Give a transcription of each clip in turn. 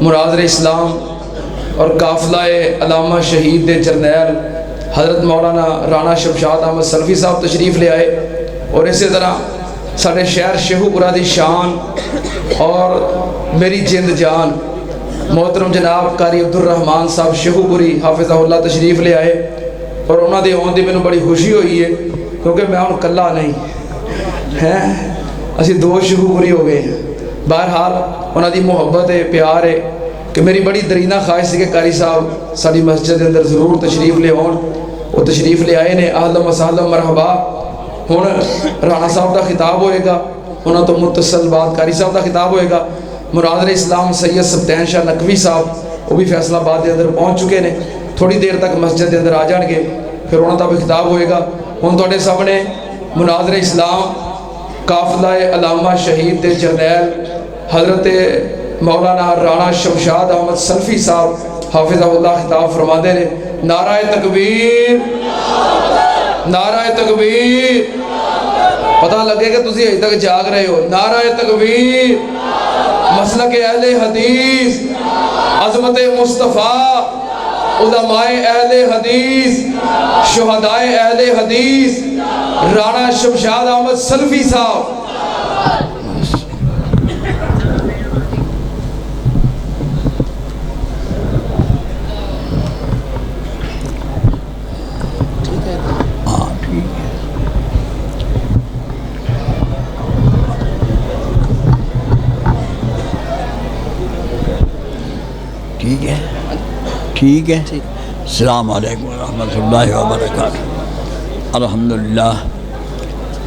مناظر اسلام اور قافلہ علامہ شہید دے جرنیل حضرت مولانا رانا شمشاد احمد سلفی صاحب تشریف لے آئے، اور اسی طرح سارے شہر شیخو پورہ دی شان اور میری جند جان محترم جناب قاری عبدالرحمان صاحب شیخو پوری حافظہ اللہ تشریف لے آئے، اور انہوں نے آن دی میں بڑی خوشی ہوئی ہے کیونکہ میں ان کلا نہیں ہیں، اسی دو شیخو پوری ہو گئے ہیں۔ بہرحال انہوں دی محبت ہے، پیار ہے کہ میری بڑی درینہ خواہش ہے کہ قاری صاحب ساری مسجد اندر ضرور تشریف لے آن، وہ تشریف لے آئے نے، اہلا و سہلا مرحبا۔ ہن رانا صاحب دا خطاب ہوئے گا، انہوں تو متصل بات قاری صاحب دا خطاب ہوئے گا۔ مناظر اسلام سید سبتین شاہ نقوی صاحب وہ بھی فیصلہ آباد دے اندر پہنچ چکے نے، تھوڑی دیر تک مسجد دے اندر آ جان گے، پھر انہوں دا بھی خطاب ہوئے گا۔ ہن تواڈے سامنے مناظر اسلام قافلہ علامہ شہید دے جرنیل حضرت مولانا رانا شمشاد احمد سلفی صاحب حافظہ اللہ خطاب فرما دے نے۔ نعرہ تکبیر، نعرہ تکبیر، پتہ لگے کہ تسی ابھی تک جاگ رہے ہو۔ نعرہ تکبیر، مسلک اہل حدیث، عظمت مصطفیٰ، علماء اہل حدیث، شہداء اہل حدیث، رانا شمشاد احمد سلفی صاحب۔ ٹھیک ہے۔ السلام علیکم ورحمۃ اللہ وبرکاتہ۔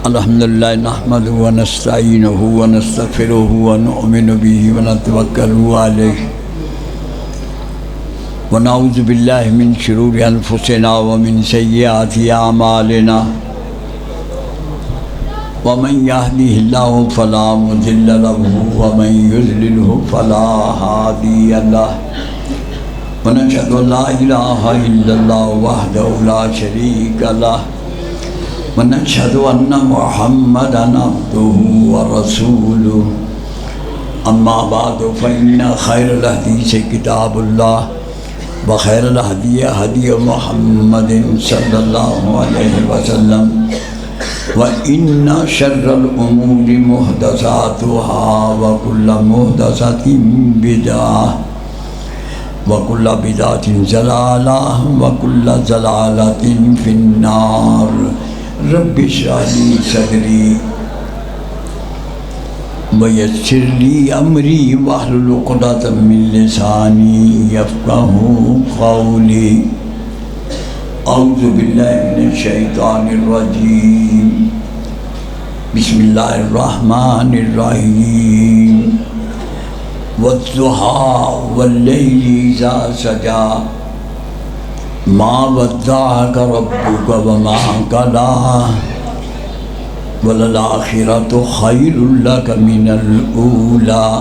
الحمدللہ نحمدہ ونستعینہ ونستغفرہ ونؤمن بہ ونتوکل علیہ ونعوذ باللہ من شرور انفسنا ومن سیئات اعمالنا ومن یہدہ اللہ فلا مضل لہ ومن یضللہ فلا ہادی لہ ونشهد ان لا اله الا الله وحده لا شريك له ونشهد ان محمدا عبده ورسوله اما بعد فان خير الحديث كتاب الله وخير الهدي هدي محمد صلى الله عليه وسلم وان شر الامور محدثاتها وكل محدثة بدعة وَكُلَّ بِدْعَةٍ ضَلَالَةٍ وَكُلَّ ضَلَالَةٍ فِي النَّارِ رَبِّ اشْرَحْ لِي صَدْرِي وَيَسِّرْ لِي أَمْرِي وَاحْلُلْ عُقْدَةً مِّن لِّسَانِي يَفْقَهُوا قَوْلِي أعوذ باللہ من الشیطان الرجیم بسم اللہ الرحمن الرحیم وَالضُّحَىٰ وَاللَّيْلِ إِذَا سَجَىٰ مَا وَدَّعَكَ رَبُّكَ وَمَا قَلَىٰ وَلَلْآخِرَةُ خَيْرٌ لَكَ مِنَ الْأُولَىٰ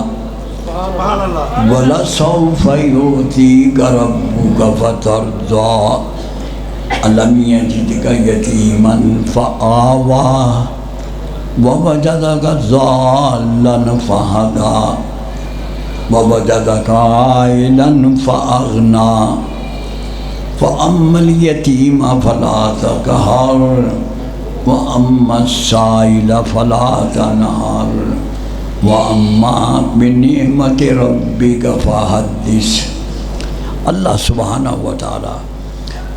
وَلَسَوْفَ يُعْطِيكَ رَبُّكَ فَتَرْضَىٰ أَلَمْ يَجِدْكَ يَتِيمًا فَآوَىٰ وَوَجَدَكَ ضَالًّا فَهَدَىٰ وَوَجَدَكَ عَائِلًا فَأَغْنَىٰ فَأَمَّا الْيَتِيمَ فَلَا تَقْهَرْ وَأَمَّا السَّائِلَ فَلَا تَنْهَرْ وَأَمَّا بِنِعْمَةِ رَبِّكَ فَحَدِّثْ۔ اللہ سبحانہ وتعالی،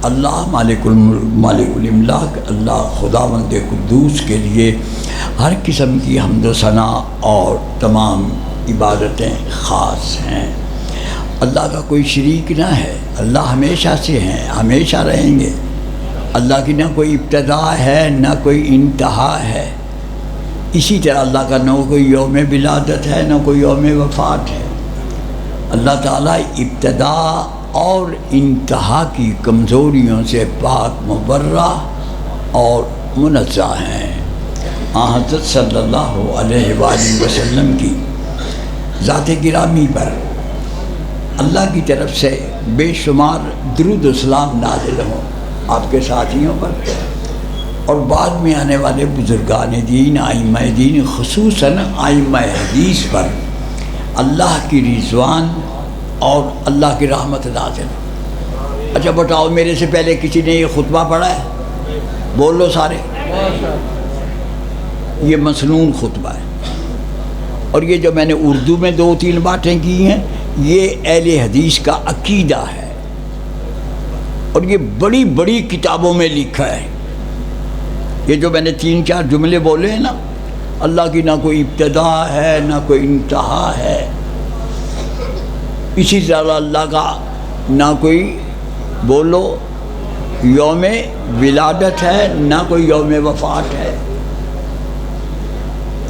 اللہ مالک الاملاک، اللہ خداوند قدوس کے لیے ہر قسم کی حمد و ثنا اور تمام عبادتیں خاص ہیں۔ اللہ کا کوئی شریک نہ ہے، اللہ ہمیشہ سے ہیں، ہمیشہ رہیں گے۔ اللہ کی نہ کوئی ابتدا ہے نہ کوئی انتہا ہے۔ اسی طرح اللہ کا نہ کوئی یوم ولادت ہے نہ کوئی یوم وفات ہے۔ اللہ تعالیٰ ابتدا اور انتہا کی کمزوریوں سے پاک مبرہ اور منزہ ہیں۔ حضرت صلی اللہ علیہ وآلہ وسلم کی ذات گرامی پر اللہ کی طرف سے بے شمار درود و سلام نازل ہوں، آپ کے ساتھیوں پر اور بعد میں آنے والے بزرگان دین، ائمہ دین، خصوصاً ائمہ حدیث پر اللہ کی رضوان اور اللہ کی رحمت نازل ہو۔ اچھا بتاؤ، میرے سے پہلے کسی نے یہ خطبہ پڑھا ہے؟ بول لو سارے۔ یہ مسنون خطبہ ہے، اور یہ جو میں نے اردو میں 2-3 باتیں کی ہیں، یہ اہل حدیث کا عقیدہ ہے، اور یہ بڑی بڑی کتابوں میں لکھا ہے۔ یہ جو میں نے 3-4 جملے بولے ہیں نا، اللہ کی نہ کوئی ابتدا ہے نہ کوئی انتہا ہے، اسی طرح اللہ کا نہ کوئی بولو یوم ولادت ہے نہ کوئی یوم وفات ہے۔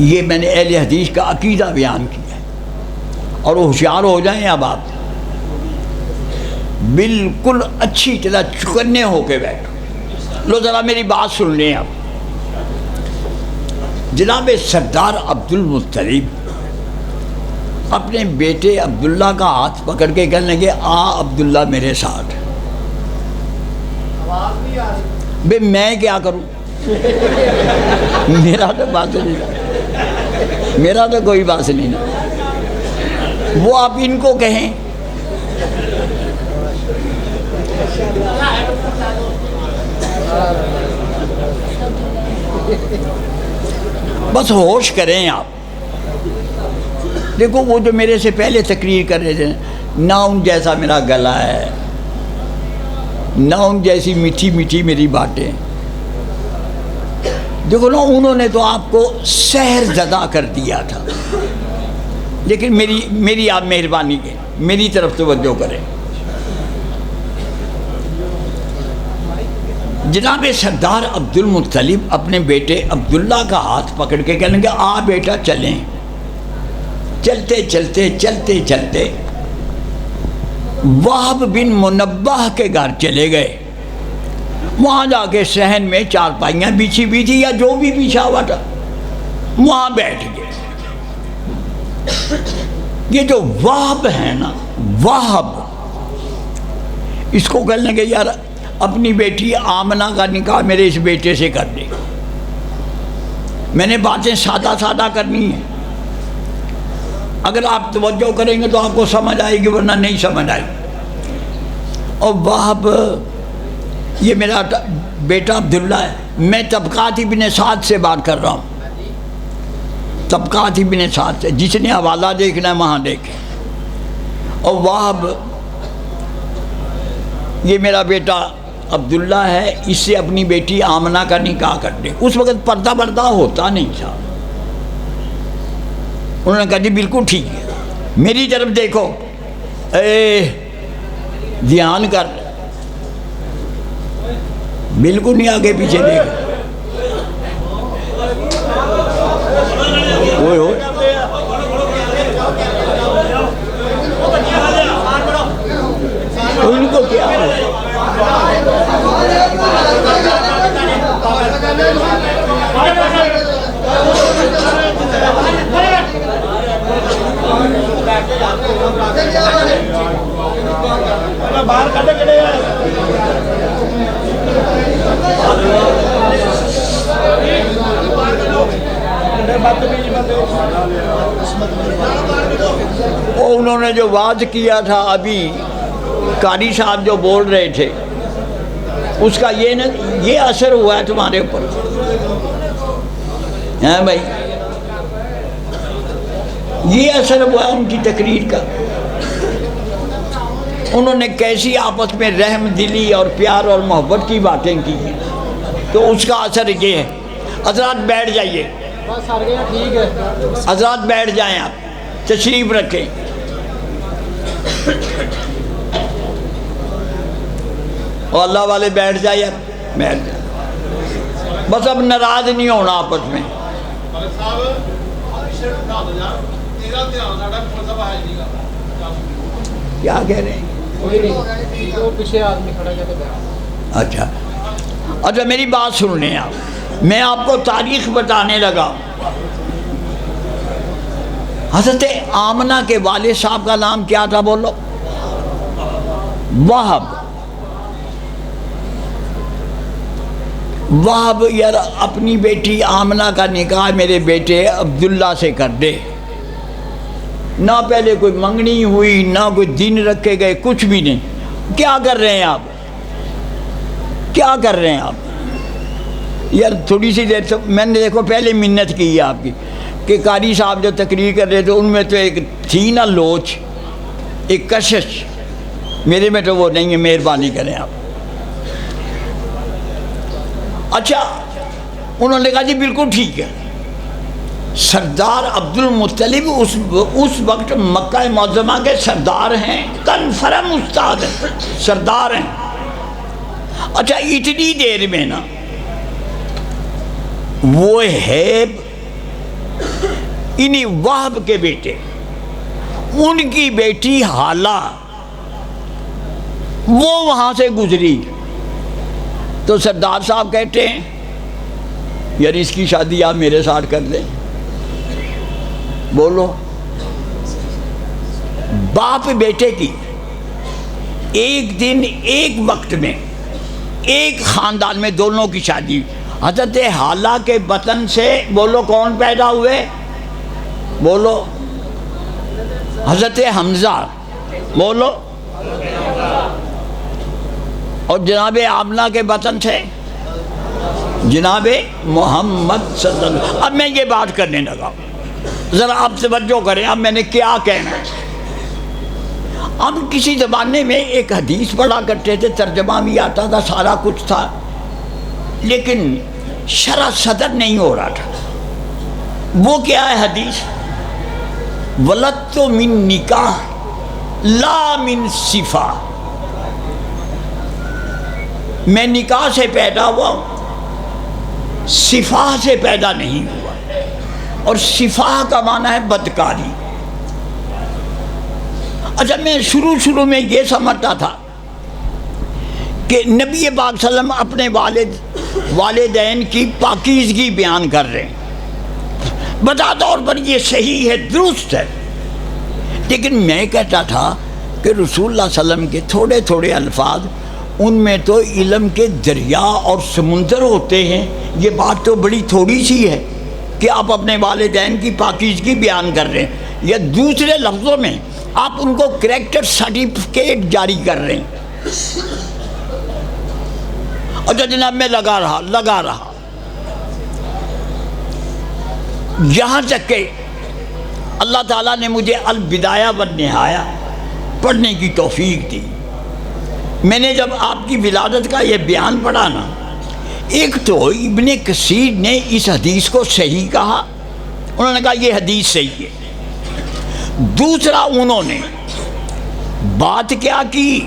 یہ میں نے اہل حدیث کا عقیدہ بیان کیا ہے، اور ہوشیار ہو جائیں اب آپ، بالکل اچھی طرح چکنے ہو کے بیٹھو۔ لو ذرا میری بات سن لیں آپ۔ جناب سردار عبد المطلب اپنے بیٹے عبداللہ کا ہاتھ پکڑ کے کہنے لگے، آ عبداللہ میرے ساتھ۔ بے میں کیا کروں؟ میرا تو بات نہیں، میرا تو کوئی بات نہیں نا، وہ آپ ان کو کہیں۔ بس ہوش کریں آپ۔ دیکھو وہ جو میرے سے پہلے تقریر کر رہے تھے، نہ ان جیسا میرا گلا ہے، نہ ان جیسی میٹھی میٹھی میری باتیں۔ دیکھو نا، انہوں نے تو آپ کو سحر زدہ کر دیا تھا، لیکن میری آپ مہربانی کے میری طرف توجہ کریں۔ جناب سردار عبد المطلب اپنے بیٹے عبداللہ کا ہاتھ پکڑ کے کہنے لگے، آ بیٹا چلیں۔ چلتے چلتے چلتے چلتے وہب بن منبہ کے گھر چلے گئے۔ وہاں جا کے صحن میں چارپائیاں بچھی ہوئی تھی یا جو بھی بچھا ہوا تھا، وہاں بیٹھ گئے۔ یہ جو وہب ہے نا، وہب، اس کو کہنے لگے یار اپنی بیٹی آمنہ کا نکاح میرے اس بیٹے سے کر دے۔ میں نے باتیں سادہ سادہ کرنی ہیں، اگر آپ توجہ کریں گے تو آپ کو سمجھ آئے گی، ورنہ نہیں سمجھ آئے گی۔ اور وہب، یہ میرا بیٹا عبداللہ ہے، میں طبقات ابن سعد سے بات کر رہا ہوں، طبقات ابن سعد سے، جس نے حوالہ دیکھنا ہے وہاں دیکھیں۔ اور وہب، یہ میرا بیٹا عبداللہ ہے، اس سے اپنی بیٹی آمنہ کا نکاح کر دے۔ اس وقت پردہ پردہ ہوتا نہیں تھا۔ انہوں نے کہا جی بالکل ٹھیک ہے، میری طرف دیکھو، دھیان کر، بالکل نہیں آگے پیچھے دیکھ۔ ان کو کیا ہو؟ انہوں نے جو واز کیا تھا ابھی، قاری صاحب جو بول رہے تھے، اس کا یہ اثر ہوا ہے تمہارے اوپر، ہاں بھائی، یہ اثر ہوا ہے ان کی تقریر کا۔ انہوں نے کیسی آپس میں رحم دلی اور پیار اور محبت کی باتیں کی ہیں، تو اس کا اثر یہ ہے۔ حضرات بیٹھ جائیے، حضرات بیٹھ جائیں، آپ تشریف رکھیں۔ اور اللہ والے بیٹھ جائے، بیٹھ جائیں، بس اب ناراض نہیں ہونا آپس میں۔ کیا کہہ رہے ہیں؟ اچھا اچھا، میری بات سن لیں آپ، میں آپ کو تاریخ بتانے لگا۔ حضرت آمنہ کے والد صاحب کا نام کیا تھا بولو؟ وہب۔ وہب یار اپنی بیٹی آمنہ کا نکاح میرے بیٹے عبداللہ سے کر دے۔ نہ پہلے کوئی منگنی ہوئی، نہ کوئی دن رکھے گئے، کچھ بھی نہیں. کیا کر رہے ہیں آپ؟ کیا کر رہے ہیں آپ؟ یار تھوڑی سی دیر سے میں نے دیکھو پہلے منت کی ہے آپ کی کہ قاری صاحب جو تقریر کر رہے تھے ان میں تو ایک تھی نا لوچ، ایک کشش، میرے میں تو وہ نہیں ہے، مہربانی کریں آپ. اچھا انہوں نے کہا جی بالکل ٹھیک ہے. سردار عبد المطلب اس وقت مکہ معظمہ کے سردار ہیں، کنفرم استاد ہیں، سردار ہیں. اچھا اتنی دیر میں نا وہ ہے انہی وہب کے بیٹے، ان کی بیٹی حالہ وہ وہاں سے گزری تو سردار صاحب کہتے ہیں یار اس کی شادی آپ میرے ساتھ کر دیں. بولو باپ بیٹے کی ایک دن ایک وقت میں ایک خاندان میں دونوں کی شادی. حضرت حالہ کے بطن سے بولو کون پیدا ہوئے؟ بولو حضرت حمزہ. بولو. اور جناب آمنہ کے بطن سے جناب محمد صلی اللہ علیہ وسلم. اب میں یہ بات کرنے لگا، ذرا آپ توجہ کریں. اب میں نے کیا کہنا ہے. ہم کسی زمانے میں ایک حدیث پڑھا کرتے تھے، ترجمہ بھی آتا تھا، سارا کچھ تھا، لیکن شرح صدر نہیں ہو رہا تھا. وہ کیا ہے حدیث؟ ولدت من نکاح لا من صفا. میں نکاح سے پیدا ہوا ہوں، صفا سے پیدا نہیں ہوا. اور صفا کا معنی ہے بدکاری. اچھا میں شروع میں یہ سمجھتا تھا کہ نبی پاک صلی اللہ علیہ وسلم اپنے والدین کی پاکیزگی بیان کر رہے ہیں، بتا طور پر یہ صحیح ہے، درست ہے. لیکن میں کہتا تھا کہ رسول اللہ صلی اللہ علیہ وسلم کے تھوڑے تھوڑے الفاظ، ان میں تو علم کے دریا اور سمندر ہوتے ہیں. یہ بات تو بڑی تھوڑی سی ہے کہ آپ اپنے والدین کی پاکیزگی بیان کر رہے ہیں، یا دوسرے لفظوں میں آپ ان کو کریکٹر سرٹیفکیٹ جاری کر رہے ہیں. اچھا جناب میں لگا رہا یہاں تک کہ اللہ تعالیٰ نے مجھے البدایہ والنہایہ پڑھنے کی توفیق دی. میں نے جب آپ کی ولادت کا یہ بیان پڑھا نا، ایک تو ابن کثیر نے اس حدیث کو صحیح کہا، انہوں نے کہا یہ حدیث صحیح ہے. دوسرا انہوں نے بات کیا کی،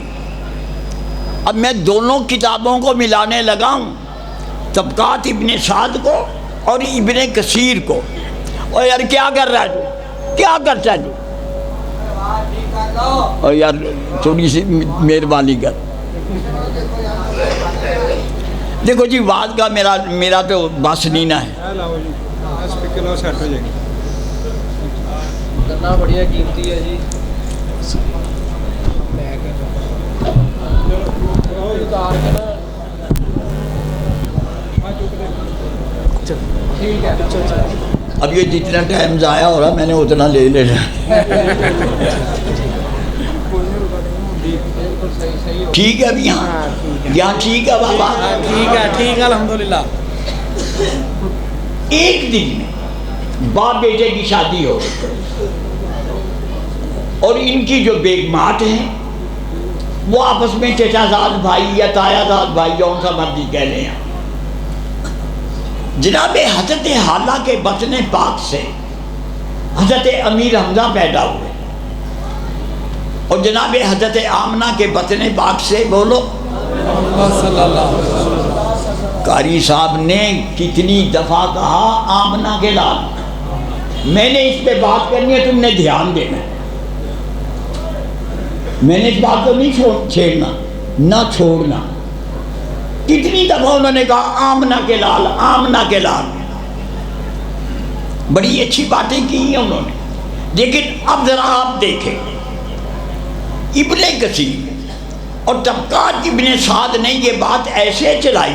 اب میں دونوں کتابوں کو ملانے لگا ہوں، طبقات ابن سعد کو اور ابن کثیر کو. اور یار کیا کر رہا ہے تو کیا کرتا ہے تو، اور یار تھوڑی سی مہربانی کر. دیکھو جی بات کا میرا تو بس نہیں نہ ہے. بڑھیا قیمتی ہے جی. اب یہ جتنا ٹائم ضائع ہو رہا میں نے اتنا لے لینا. ٹھیک ہے اب یہاں ٹھیک ہے بابا، ٹھیک ہے الحمدللہ. ایک دن میں باپ بیٹے کی شادی ہو اور ان کی جو بیگمات ہیں وہ آپس میں چچا زاد بھائی یا تایا زاد بھائی جون سا مرضی کہہ لیں. جناب حضرت حالہ کے بطن پاک سے حضرت امیر حمزہ پیدا ہوئے اور جناب حضرت آمنہ کے بطن پاک سے بولو قاری صاحب نے کتنی دفعہ کہا آمنہ کے لال. میں نے اس پہ بات کرنی ہے، تم نے دھیان دینا ہے. میں نے اس بات کو نہیں چھیڑنا نہ چھوڑنا. کتنی دفعہ انہوں نے کہا آمنہ کے لال، آمنہ کے لال. بڑی اچھی باتیں کی ہیں انہوں نے. لیکن اب ذرا آپ دیکھیں ابن کثیر اور طبقات ابن سعد نے یہ بات ایسے چلائی.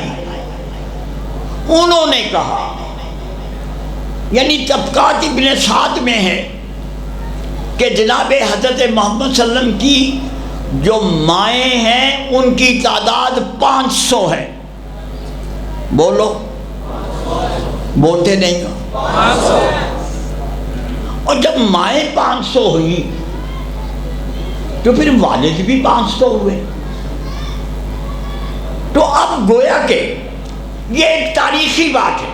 انہوں نے کہا، یعنی طبقات ابن سعد میں ہے کہ جناب حضرت محمد صلی اللہ علیہ وسلم کی جو مائیں ہیں ان کی تعداد 500 ہے. بولو، بولتے نہیں ہو. اور جب مائیں 500 ہوئی تو پھر والد بھی 500 ہوئے. تو اب گویا کہ یہ ایک تاریخی بات ہے،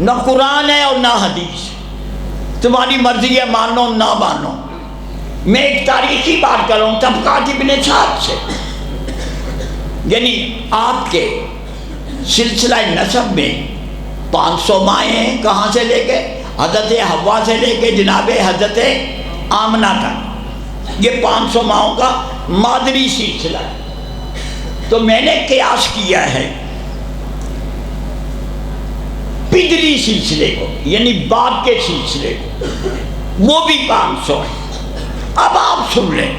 نہ قرآن ہے اور نہ حدیث. تمہاری مرضی ہے مانو نہ مانو. میں ایک تاریخی بات کر رہا ہوں طبقات ابن سعد سے. یعنی آپ کے سلسلہ نسب میں 500 مائیں ہیں. کہاں سے لے کے؟ حضرت حوا سے لے کے جناب حضرت آمنہ تک. یہ 500 ماؤں کا مادری سلسلہ ہے. تو میں نے قیاس کیا ہے پدری سلسلے کو، یعنی باپ کے سلسلے کو، وہ بھی 500 ہے. اب آپ سن لیں،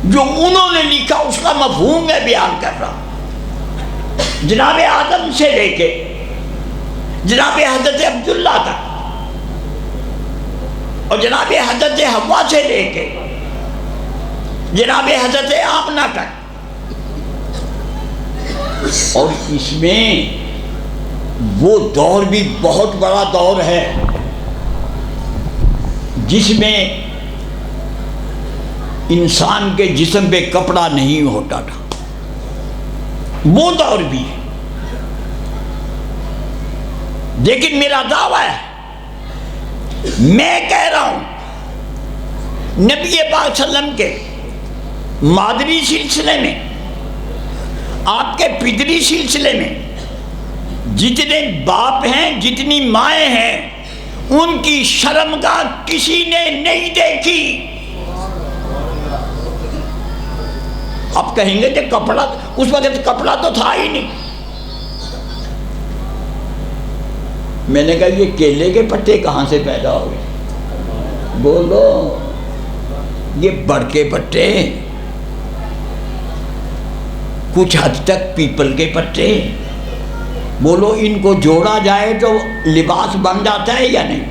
جو انہوں نے لکھا اس کا مفہوم میں بیان کر رہا ہوں. جناب آدم سے لے کے جناب حضرت عبداللہ تک، اور جناب حضرت حوا سے لے کے جناب حضرت آمنہ تک. اور اس میں وہ دور بھی بہت بڑا دور ہے جس میں انسان کے جسم پہ کپڑا نہیں ہوتا تھا. وہ دور بھی ہے. لیکن میرا دعویٰ ہے، میں کہہ رہا ہوں نبی پاک صلی اللہ علیہ وسلم کے مادری سلسلے میں، آپ کے پدری سلسلے میں جتنے باپ ہیں، جتنی مائیں ہیں، ان کی شرمگاہ کسی نے نہیں دیکھی. اب کہیں گے کہ کپڑا، اس وقت کپڑا تو تھا ہی نہیں. میں نے کہا یہ کیلے کے پتے کہاں سے پیدا ہوئے؟ بولو، یہ بڑ کے پتے، کچھ حد تک پیپل کے پتے. بولو ان کو جوڑا جائے تو لباس بن جاتا ہے یا نہیں؟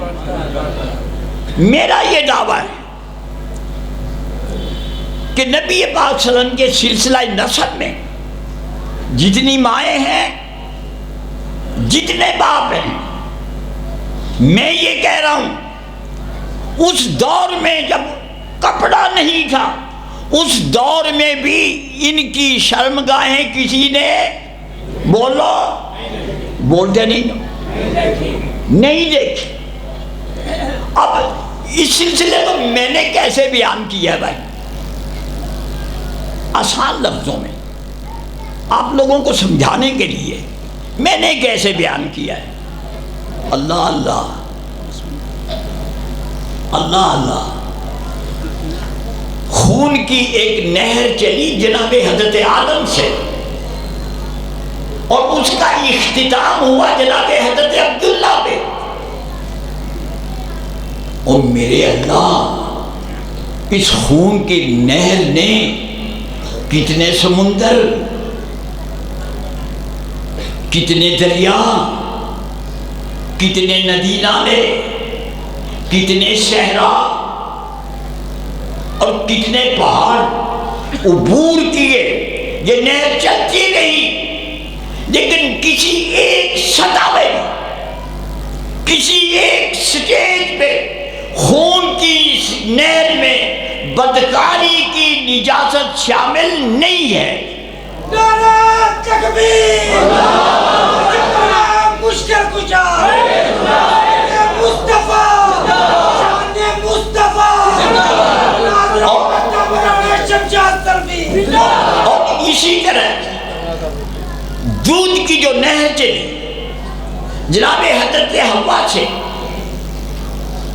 میرا یہ دعویٰ ہے کہ نبی پاک صلی اللہ علیہ وسلم کے سلسلہ نسب میں جتنی مائیں ہیں، جتنے باپ ہیں، میں یہ کہہ رہا ہوں اس دور میں جب کپڑا نہیں تھا، اس دور میں بھی ان کی شرمگاہیں کسی نے، بولو، بولتے نہیں دیکھی. اب اس سلسلے کو میں نے کیسے بیان کیا ہے بھائی؟ آسان لفظوں میں آپ لوگوں کو سمجھانے کے لیے میں نے کیسے بیان کیا ہے. اللہ اللہ اللہ اللہ. خون کی ایک نہر چلی جناب حضرت آدم سے، اور اس کا اختتام ہوا جناب حضرت عبداللہ پہ. اور میرے اللہ، اس خون کی نہر نے کتنے سمندر، کتنے دریا، کتنے ندی نالے، کتنے صحرا اور کتنے پہاڑ عبور کیے. یہ نہر چلتی رہی، لیکن کسی ایک سطح میں، کسی ایک سٹیج پہ خون کی اس نہر میں بدکاری کی نجاست شامل نہیں ہے. نعرہ تکبیر، مشکل کچا مصطفیٰ، شان مصطفیٰ، اور اسی طرح دودھ کی جو نہر چلی جناب حضرت حوا سے،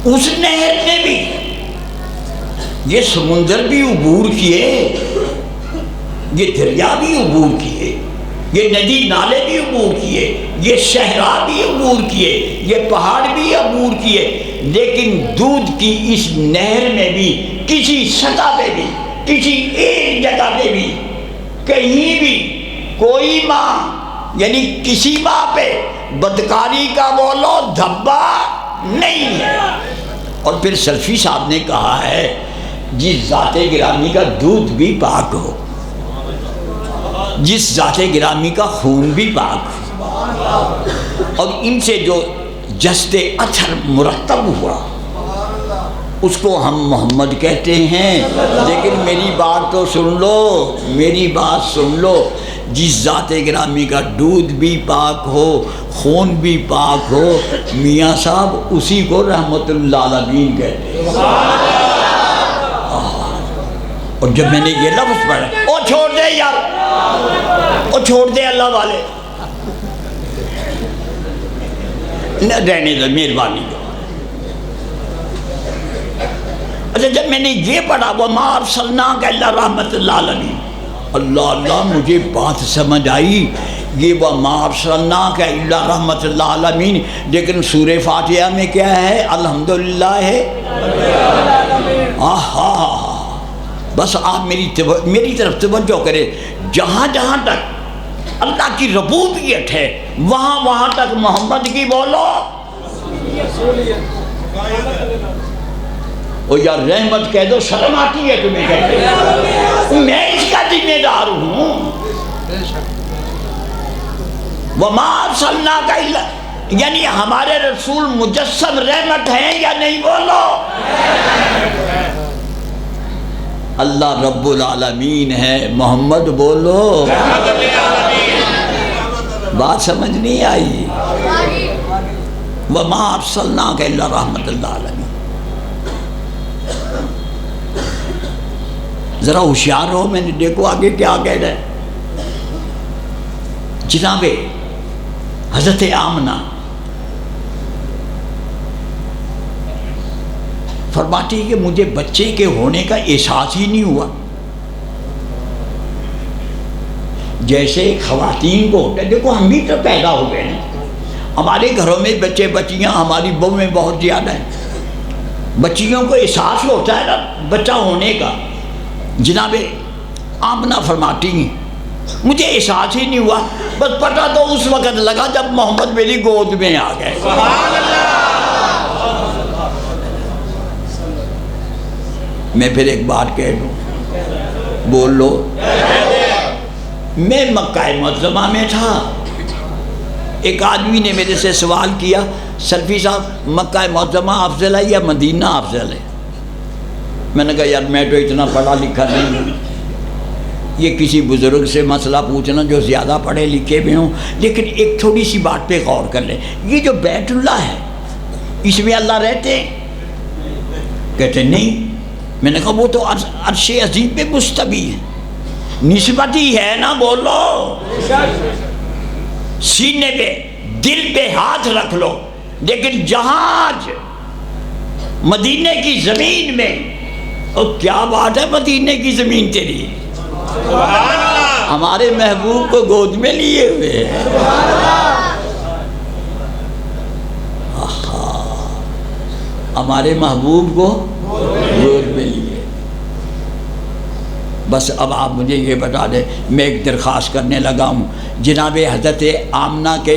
اس نہر نے بھی یہ سمندر بھی عبور کیے، یہ دریا بھی عبور کیے، یہ ندی نالے بھی عبور کیے، یہ صحرا بھی عبور کیے، یہ پہاڑ بھی عبور کیے. لیکن دودھ کی اس نہر میں بھی کسی سطح پہ بھی، کسی ایک جگہ پہ بھی، کہیں بھی کوئی ماں، یعنی کسی ماں پہ بدکاری کا بولو دھبا نہیں ہے. اور پھر سلفی صاحب نے کہا ہے جس ذات گرامی کا دودھ بھی پاک ہو، جس ذات گرامی کا خون بھی پاک ہو، اور ان سے جو جسد اثر مرتب ہوا اس کو ہم محمد کہتے ہیں۔ لیکن میری بات تو سن لو، میری بات سن لو، جس ذات گرامی کا دودھ بھی پاک ہو، خون بھی پاک ہو، میاں صاحب اسی کو رحمت اللہ العالمین کہتے ہیں۔ اور جب میں نے یہ لفظ پڑھا، او چھوڑ دے یار، او چھوڑ دے اللہ والے، رہنے دو مہربانی دو۔ اچھا جب میں نے یہ پڑھا وَمَا أَرْسَلْنَاكَ إِلَّا رَحْمَةً لِّلْعَالَمِينَ، اللہ مجھے بات سمجھ آئی، یہ وَمَا أَرْسَلْنَاكَ إِلَّا رَحْمَةً لِّلْعَالَمِينَ، لیکن سورہ فاتحہ میں کیا ہے؟ الحمدللہ ہے۔ بس آپ میری طرف توجہ کریں، جہاں جہاں تک اللہ کی ربوبیت ہے وہاں تک محمد کی بولو۔ او یار رحمت کہہ دو، شرم آتی ہے تمہیں کہتے، میں اس کا ذمہ دار ہوں۔ وَمَا أَرْسَلْنَاكَ إِلَّا، یعنی ہمارے رسول مجسم رحمت ہیں یا نہیں؟ بولو۔ اللہ رب العالمین ہے، محمد بولو۔ بات سمجھ نہیں آئی؟ وَمَا أَرْسَلْنَاكَ إِلَّا رَحْمَةً لِّلْعَالَمِينَ۔ ذرا ہوشیار ہو، میں نے دیکھو آگے کیا کہہ رہا ہے۔ جناب حضرت آمنہ فرماتی ہے کہ مجھے بچے کے ہونے کا احساس ہی نہیں ہوا، جیسے خواتین کو ہوتا ہے۔ دیکھو ہم بھی تو پیدا ہو گئے ہیں، ہمارے گھروں میں بچے بچیاں، ہماری بہویں بہت زیادہ ہیں، بچیوں کو احساس ہوتا ہے نا بچہ ہونے کا۔ جناب آمنہ فرماتی ہیں مجھے احساس ہی نہیں ہوا، بس پتہ تو اس وقت لگا جب محمد میری گود میں آ گئے۔ میں پھر ایک بات کہہ دوں، بول لو۔ میں مکہ معظمہ میں تھا، ایک آدمی نے میرے سے سوال کیا سلفی صاحب مکہ معظمہ افضل ہے یا مدینہ افضل ہے؟ میں نے کہا یار میں تو اتنا پڑھا لکھا نہیں ہوں، یہ کسی بزرگ سے مسئلہ پوچھنا جو زیادہ پڑھے لکھے بھی ہوں۔ لیکن ایک تھوڑی سی بات پہ غور کر لیں، یہ جو بیت اللہ ہے اس میں اللہ رہتے ہیں؟ کہتے نہیں۔ میں نے کہا وہ تو عرش عظیم پہ مستوی ہے، نسبت ہی ہے نا، بولو۔ سینے پہ دل پہ ہاتھ رکھ لو، لیکن جہاں مدینے کی زمین میں، اور کیا بات ہے مدینے کی زمین تیری، ہمارے محبوب کو گود میں لیے ہوئے ہیں۔ ہمارے محبوب کو گود میں لیے۔ بس اب آپ مجھے یہ بتا دیں، میں ایک درخواست کرنے لگا ہوں، جناب حضرت آمنہ کے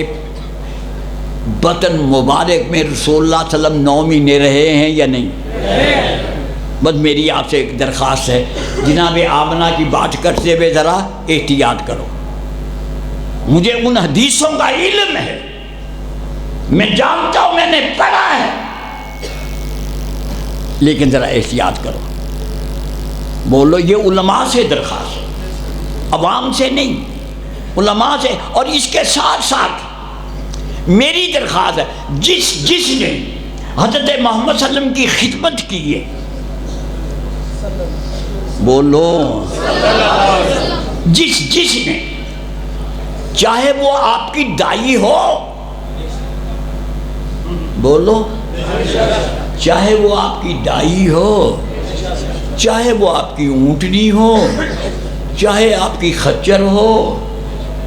بطن مبارک میں رسول اللہ صلی اللہ علیہ وسلم 9 مہینے رہے ہیں یا نہیں؟ بس میری آپ سے ایک درخواست ہے، جناب آمنہ کی بات کرتے ہوئے ذرا احتیاط کرو۔ مجھے ان حدیثوں کا علم ہے، میں جانتا ہوں، میں نے پڑھا ہے، لیکن ذرا احتیاط کرو۔ بولو، یہ علماء سے درخواست ہے، عوام سے نہیں، علماء سے۔ اور اس کے ساتھ ساتھ میری درخواست ہے، جس نے حضرت محمد صلی اللہ علیہ وسلم کی خدمت کی ہے، بولو، جس نے، چاہے وہ آپ کی دائی ہو، بولو، چاہے وہ آپ کی دائی ہو، چاہے وہ آپ کی اونٹنی ہو، چاہے آپ کی خچر ہو،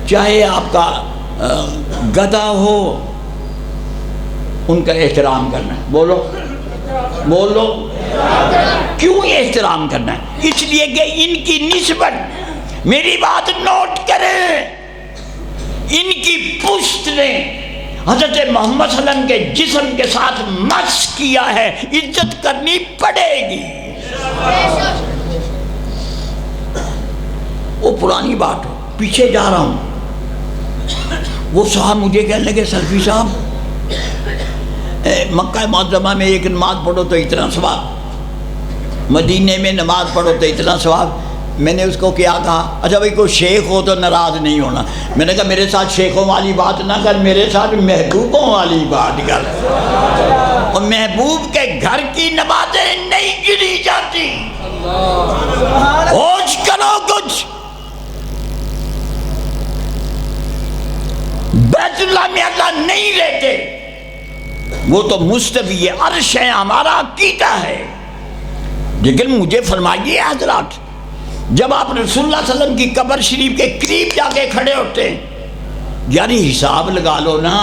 چاہے آپ کا گدھا ہو، ان کا احترام کرنا ہے۔ بولو بولو، کیوں احترام کرنا ہے؟ اس لیے کہ ان کی نسبت، میری بات نوٹ کریں، ان کی پشت نے حضرت محمد صلی اللہ علیہ وسلم کے جسم کے ساتھ مس کیا ہے، عزت کرنی پڑے گی۔ وہ پرانی بات ہو، پیچھے جا رہا ہوں۔ وہ صاحب مجھے کہنے لگے سلفی صاحب مکہ معظمہ میں ایک نماز پڑھو تو اتنا ثواب، مدینے میں نماز پڑھو تو اتنا ثواب۔ میں نے اس کو کیا کہا، اچھا بھائی کوئی شیخ ہو تو ناراض نہیں ہونا۔ میں نے کہا میرے ساتھ شیخوں والی بات نہ کر، میرے ساتھ محبوبوں والی بات کر۔ اور محبوب کے گھر کی نمازیں نہیں گری جاتی۔ ہوش کرو کچھ۔ بیت اللہ میں اللہ نہیں رہتے، وہ تو مستوی عرش ہے، ہمارا عقیدہ ہے۔ لیکن مجھے فرمائیے حضرات، جب آپ رسول اللہ صلی اللہ علیہ وسلم کی قبر شریف کے قریب جا کے کھڑے ہوتے ہیں، یعنی حساب لگا لو نا،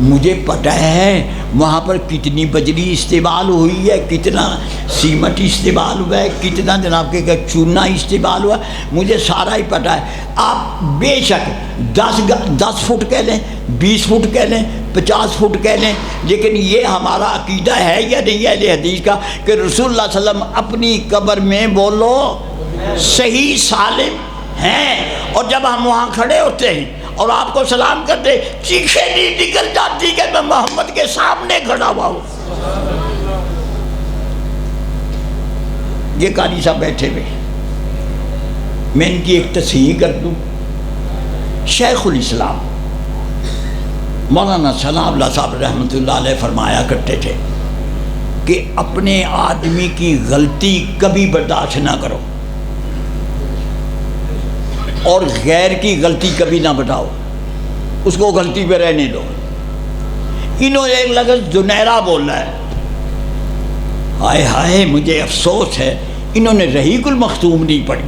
مجھے پتہ ہے وہاں پر کتنی بجلی استعمال ہوئی ہے، کتنا سیمنٹ استعمال ہوا ہے، کتنا جناب کے چونا استعمال ہوا ہے، مجھے سارا ہی پتہ ہے۔ آپ بے شک 10 فٹ کہہ لیں، 20 فٹ کہہ لیں، 50 فٹ کہہ لیں، لیکن یہ ہمارا عقیدہ ہے یا نہیں اہل حدیث کا کہ رسول اللہ صلی اللہ علیہ وسلم اپنی قبر میں بولو صحیح سالم ہیں، اور جب ہم وہاں کھڑے ہوتے ہیں اور آپ کو سلام کرتے، چیخیں نہیں نکل جاتی کہ میں محمد کے سامنے کھڑا ہوا ہوں۔ یہ قاری صاحب بیٹھے ہوئے، میں ان کی ایک تصحیح کر دوں۔ شیخ الاسلام مولانا ثناء اللہ صاحب رحمۃ اللہ علیہ فرمایا کرتے تھے کہ اپنے آدمی کی غلطی کبھی برداشت نہ کرو اور غیر کی غلطی کبھی نہ بتاؤ، اس کو غلطی پہ رہنے دو۔ انہوں نے ایک لفظ جنیرہ بولا ہے، ہائے ہائے مجھے افسوس ہے انہوں نے رحیق المختوم نہیں پڑھی،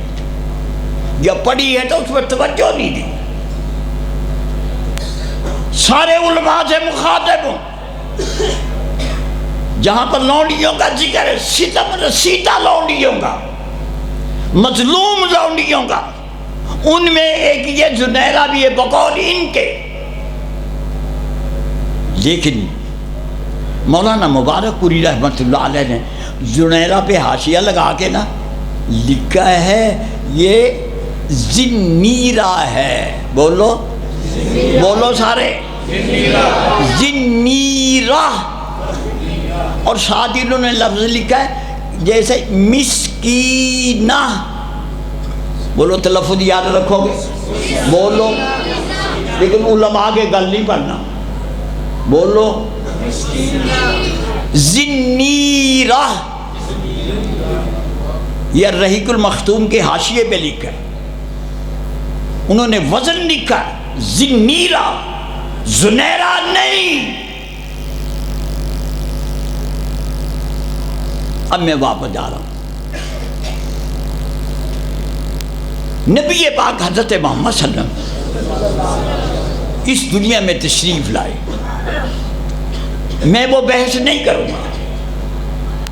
یا پڑھی ہے تو اس پر توجہ نہیں دی۔ سارے علماء سے مخاطب ہوں، جہاں پر لونڈیوں کا ذکر ہے، ستم رسیدہ لونڈیوں کا، مظلوم لونڈیوں کا، ان میں ایک یہ جنیرہ بھی ہے بقول ان کے۔ لیکن مولانا مبارک پوری رحمۃ اللہ علیہ نے جنیرہ پہ حاشیہ لگا کے نا لکھا ہے یہ زنیرہ ہے، بولو بولو سارے، زنیرہ، اور ساتھ انہوں نے لفظ لکھا ہے جیسے مسکینہ، بولو تلفظ یاد رکھو گے، بولو، لیکن علماء کے گل نہیں پڑھنا، بولو زنیرہ، یہ رحیق المختوم کے حاشیے پہ لکھا ہے، انہوں نے وزن لکھا ہے زنیرہ، زنیرہ نہیں۔ اب میں واپس جا رہا ہوں۔ نبی پاک حضرت محمد صلی اللہ علیہ وسلم اس دنیا میں تشریف لائے، میں وہ بحث نہیں کروں گا۔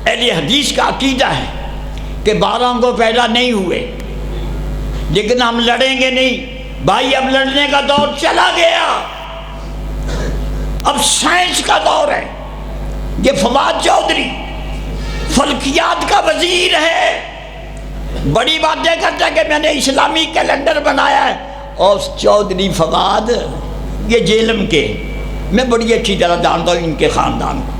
اہل حدیث کا عقیدہ ہے کہ 12 کو پیدا نہیں ہوئے، لیکن ہم لڑیں گے نہیں بھائی، اب لڑنے کا دور چلا گیا، اب سائنس کا دور ہے۔ یہ فواد چودھری فلکیات کا وزیر ہے، بڑی باتیں کرتا ہے کہ میں نے اسلامی کیلنڈر بنایا ہے، اور چودھری فواد یہ جیلم کے، میں بڑی اچھی طرح جانتا ہوں ان کے خاندان کو۔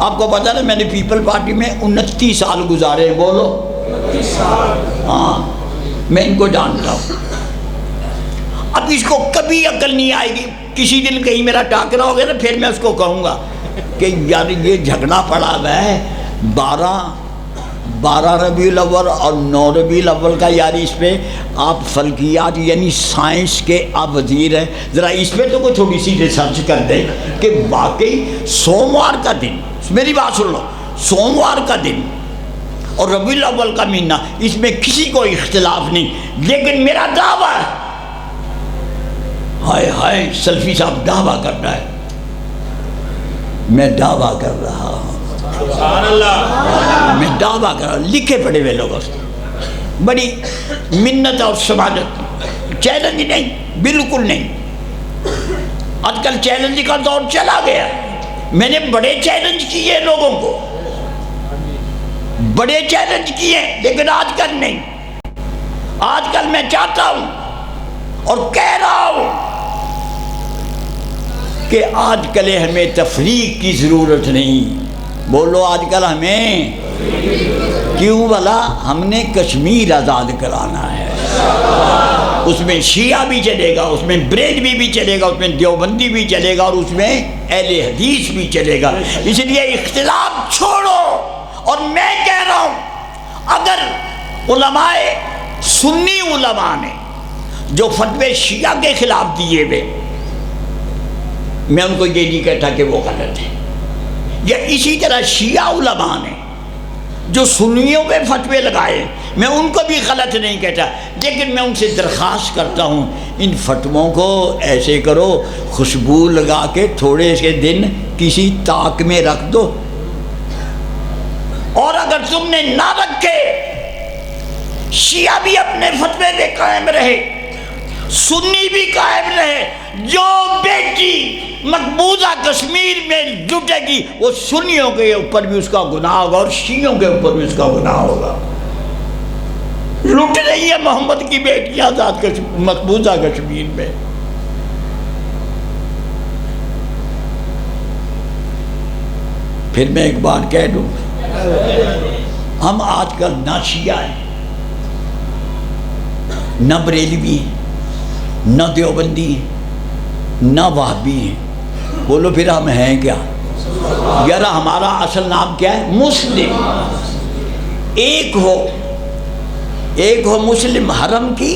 آپ کو پتا نا میں نے پیپل پارٹی میں 29 سال گزارے، بولو 29 سال، ہاں میں ان کو جانتا ہوں۔ اب اس کو کبھی عقل نہیں آئے گی، کسی دن کہیں میرا ٹاکرا ہو گیا نا، پھر میں اس کو کہوں گا کہ یار یہ جھگڑا پڑا ہوا ہے 12 ربیع الاول اور 9 ربیع الاول کا، یار اس پہ آپ فلکیات یعنی سائنس کے آپ وزیر ہیں، ذرا اس پہ تو کوئی تھوڑی سی ریسرچ کر دیں کہ واقعی سوموار کا دن، میری بات سن لو، سوموار کا دن اور ربیع الاول کا مہینہ، اس میں کسی کو اختلاف نہیں، لیکن میرا دعویٰ ہے، ہائے ہائے سلفی صاحب دعویٰ کرنا ہے، میں دعویٰ کر رہا ہوں، میں دعویٰ کر رہا ہوں، لکھے پڑے ہوئے لوگوں سے، بڑی منت اور سماجت، چیلنج نہیں، بالکل نہیں۔ آج کل چیلنج کا دور چلا گیا. میں نے بڑے چیلنج کیے لوگوں کو، بڑے چیلنج کیے، لیکن آج کل نہیں. آج کل میں چاہتا ہوں اور کہہ رہا ہوں کہ آج کل ہمیں تفریق کی ضرورت نہیں. بولو آج کل ہمیں کیوں؟ بھلا ہم نے کشمیر آزاد کرانا ہے. اس میں شیعہ بھی چلے گا، اس میں بریلوی بھی چلے گا، اس میں دیوبندی بھی چلے گا، اور اس میں اہل حدیث بھی چلے گا. اس لیے اختلاف چھوڑو. اور میں کہہ رہا ہوں اگر علماء سنی علماء نے جو فتوے شیعہ کے خلاف دیے ہوئے، میں ان کو یہ نہیں کہتا کہ وہ غلط ہے، یا اسی طرح شیعہ علماء نے جو سنیوں پہ فتوے لگائے میں ان کو بھی غلط نہیں کہتا، لیکن میں ان سے درخواست کرتا ہوں ان فتووں کو ایسے کرو، خوشبو لگا کے تھوڑے سے دن کسی طاق میں رکھ دو. اور اگر تم نے نہ رکھے، شیعہ بھی اپنے فتوے پہ قائم رہے، سنی بھی قائم رہے، جو بیٹی مقبوضہ کشمیر میں جٹے گی وہ سنیوں کے اوپر بھی اس کا گناہ ہوگا اور شیعوں کے اوپر بھی اس کا گناہ ہوگا. لٹ رہی ہے محمد کی بیٹیاں آزاد مقبوضہ کشمیر میں. پھر میں ایک بات کہہ دوں، ہم آج کل نہ شیعہ ہیں، نہ بریلوی ہیں، نہ دیوبندی ہیں، نہ وہابی ہیں. بولو پھر ہم ہیں کیا؟ یار ہمارا اصل نام کیا ہے؟ مسلم. ایک ہو مسلم حرم کی.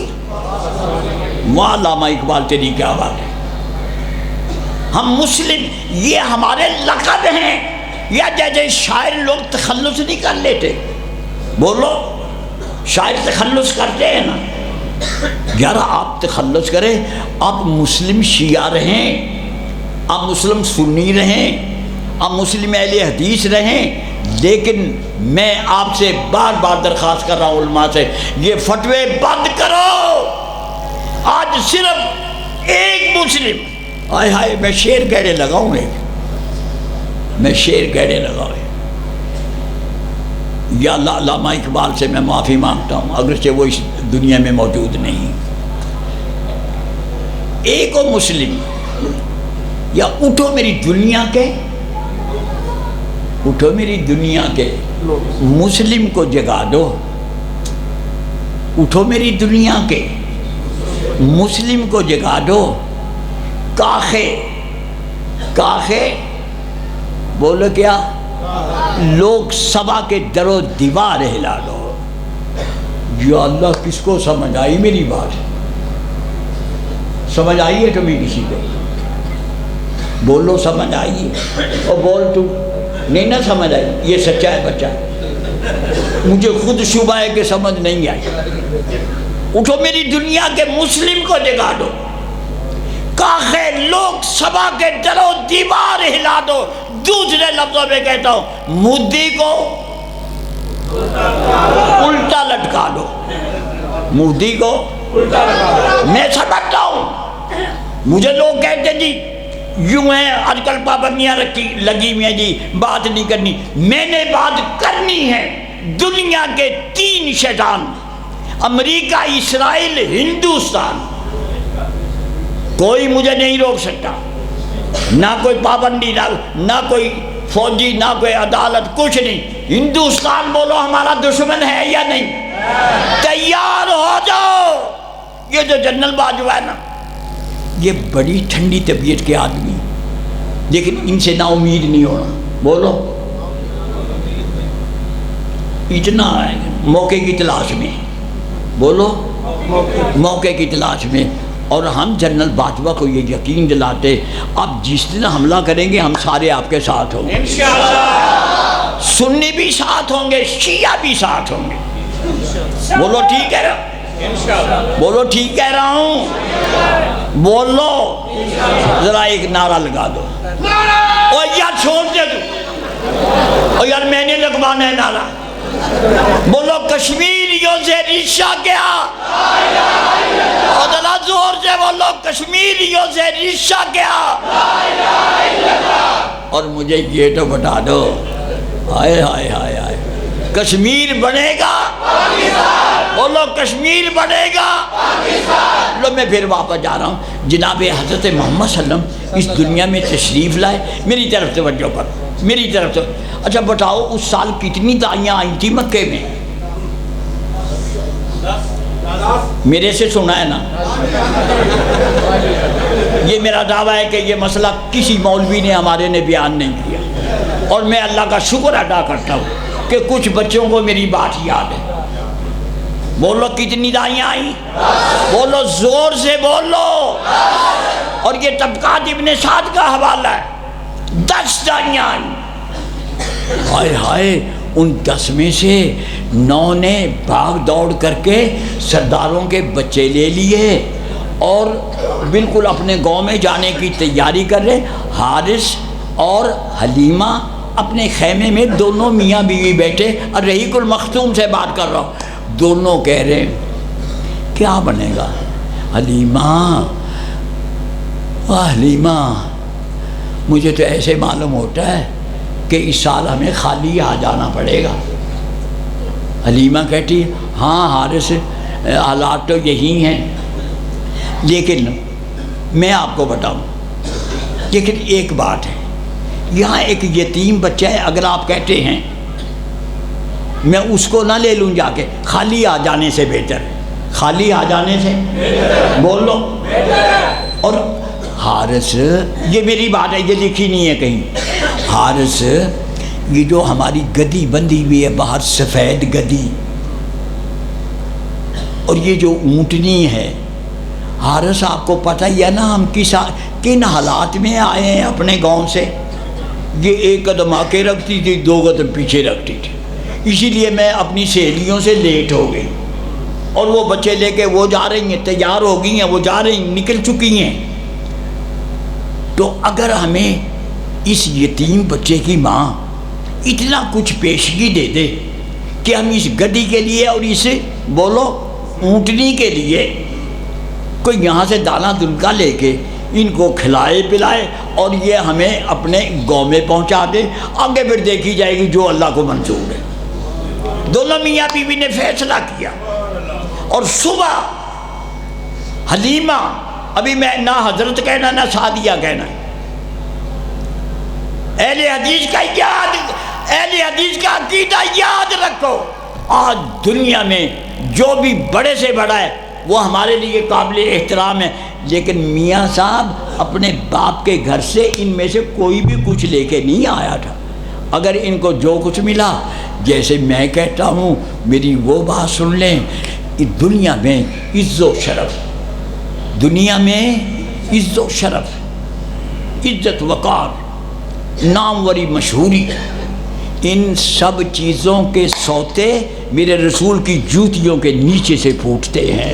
وہاں علامہ اقبال تیری کیا بات ہے؟ ہم مسلم، یہ ہمارے لقب ہیں. یا جیسے شاعر لوگ تخلص نہیں کر لیتے، بولو شاعر تخلص کرتے ہیں نا. یار آپ تخلص کریں، آپ مسلم شیعہ رہیں، آپ مسلم سنی رہیں، آپ مسلم اہل حدیث رہیں، لیکن میں آپ سے بار بار درخواست کر رہا ہوں علماء سے، یہ فتوے بند کرو. آج صرف ایک مسلم، ہائے ہائے میں شعر کہنے لگا ہوں، میں شعر کہنے لگا ہوں. یا اللہ علامہ اقبال سے میں معافی مانگتا ہوں اگرچہ وہ اس دنیا میں موجود نہیں. ایک ہو مسلم، یا اٹھو میری دنیا کے، اٹھو میری دنیا کے مسلم کو جگا دو. اٹھو میری دنیا کے مسلم کو جگا دو. کاخے بولو کیا؟ لوگ سبا کے در و دیوار ہلا دو. یا اللہ کس کو سمجھ آئی میری بات؟ سمجھ آئی ہے تمہیں کسی کو؟ بولو سمجھ آئی ہے؟ اور بول تو نہیں نہ سمجھ آئی، یہ سچا ہے بچہ، مجھے خود شبہ ہے کہ سمجھ نہیں آئی. اٹھو میری دنیا کے مسلم کو جگا دو. کاخے لوگ سبا کے در و دیوار ہلا دو. دوسرے لفظوں میں کہتا ہوں مودی کو الٹا لٹکا دو. مودی کو میں سمجھتا ہوں، مجھے لوگ کہتے جی یوں ہیں آج کل پابندیاں لگی ہوئی ہیں جی، بات نہیں کرنی. میں نے بات کرنی ہے. دنیا کے 3 شیطان، امریکہ، اسرائیل، ہندوستان، کوئی مجھے نہیں روک سکتا. نہ کوئی پابندی، نہ کوئی فوجی، نہ کوئی عدالت، کچھ نہیں. ہندوستان بولو ہمارا دشمن ہے یا نہیں؟ تیار ہو جاؤ. یہ جو جنرل باجوہ ہے نا، یہ بڑی ٹھنڈی طبیعت کے آدمی، لیکن ان سے نا امید نہیں ہونا. بولو اتنا ہے موقع کی تلاش میں. بولو موقع کی تلاش میں. اور ہم جنرل باجوہ کو یہ یقین دلاتے اب جس دن حملہ کریں گے ہم سارے آپ کے ساتھ ہوں گے انشاءاللہ. سنی بھی ساتھ ہوں گے، شیعہ بھی ساتھ ہوں گے. بولو ٹھیک ہے؟ بولو ٹھیک کہہ رہا ہوں؟ بولو ذرا ایک نعرہ لگا دو. اور یار چھوڑ دے تو، اور یار میں نے لگوانا ہے نعرہ. بولو کشمیریوں سے رشتہ کیا؟ اور ذرا زور سے بولو. بولو کشمیریوں سے رشتہ کیا؟ اور مجھے یہ تو بتا دو، ہائے ہائے ہائے ہائے، کشمیر بنے گا؟ بولو کشمیر بنے گا؟ لو میں پھر واپس جا رہا ہوں، جناب حضرت محمد صلی اللہ علیہ وسلم اس دنیا میں تشریف لائے، میری طرف توجہ پر، میری طرف سے۔ اچھا بتاؤ اس سال کتنی داعیاں آئی تھی مکے میں؟ میرے سے سنا ہے نا؟ یہ میرا دعویٰ ہے کہ یہ مسئلہ کسی مولوی نے ہمارے نے بیان نہیں کیا، اور میں اللہ کا شکر ادا کرتا ہوں کہ کچھ بچوں کو میری بات یاد ہے۔ بولو کتنی داعیاں آئیں؟ بولو زور سے بولو۔ اور یہ طبقات ابن سعد کا حوالہ ہے، 10 داعیاں آئیں۔ ہائے ہائے، ان 10 میں سے 9 نے بھاگ دوڑ کر کے سرداروں کے بچے لے لیے اور بالکل اپنے گاؤں میں جانے کی تیاری کر رہے۔ حارث اور حلیمہ اپنے خیمے میں دونوں میاں بیوی بیٹھے، اور رحیق المختوم سے بات کر رہا ہوں، دونوں کہہ رہے ہیں کیا بنے گا؟ حلیمہ، حلیمہ مجھے تو ایسے معلوم ہوتا ہے کہ اس سال ہمیں خالی آ جانا پڑے گا۔ حلیمہ کہتی ہاں حارث، حالات تو یہی ہیں، لیکن میں آپ کو بتاؤں، لیکن ایک بات ہے، یہاں ایک یتیم بچہ ہے، اگر آپ کہتے ہیں میں اس کو نہ لے لوں جا کے، خالی آ جانے سے بہتر، خالی آ جانے سے بول لو۔ اور حارث، یہ میری بات ہے، یہ لکھی نہیں ہے کہیں، حارث یہ جو ہماری گدی بندھی ہوئی ہے باہر، سفید گدی، اور یہ جو اونٹنی ہے، حارث آپ کو پتہ ہی ہے نا ہم کن حالات میں آئے ہیں اپنے گاؤں سے۔ یہ 1 قدم آگے رکھتی تھی، 2 قدم پیچھے رکھتی تھی، اسی لیے میں اپنی سہیلیوں سے لیٹ ہو گئی، اور وہ بچے لے کے وہ جا رہی ہیں، تیار ہو گئی ہیں، وہ جا رہی ہیں، نکل چکی ہیں۔ تو اگر ہمیں اس یتیم بچے کی ماں اتنا کچھ پیشگی دے دے کہ ہم اس گدی کے لیے اور اس بولو اونٹنی کے لیے کوئی یہاں سے دانہ دلکا لے کے ان کو کھلائے پلائے اور یہ ہمیں اپنے گاؤں میں پہنچا دے، آگے پھر دیکھی جائے گی جو اللہ کو منظور ہے۔ دونوں میاں بیوی نے فیصلہ کیا، اور صبح حلیمہ، ابھی میں نہ حضرت کہنا نہ سعدیہ کہنا، اہل حدیث کا یاد، اہل حدیث کا عقیدہ یاد رکھو۔ آج دنیا میں جو بھی بڑے سے بڑا ہے وہ ہمارے لیے قابل احترام ہے، لیکن میاں صاحب اپنے باپ کے گھر سے ان میں سے کوئی بھی کچھ لے کے نہیں آیا تھا۔ اگر ان کو جو کچھ ملا، جیسے میں کہتا ہوں، میری وہ بات سن لیں، کہ دنیا میں عز و شرف، دنیا میں عز و شرف، عزت وقار، ناموری مشہوری، ان سب چیزوں کے سوتے میرے رسول کی جوتیوں کے نیچے سے پھوٹتے ہیں۔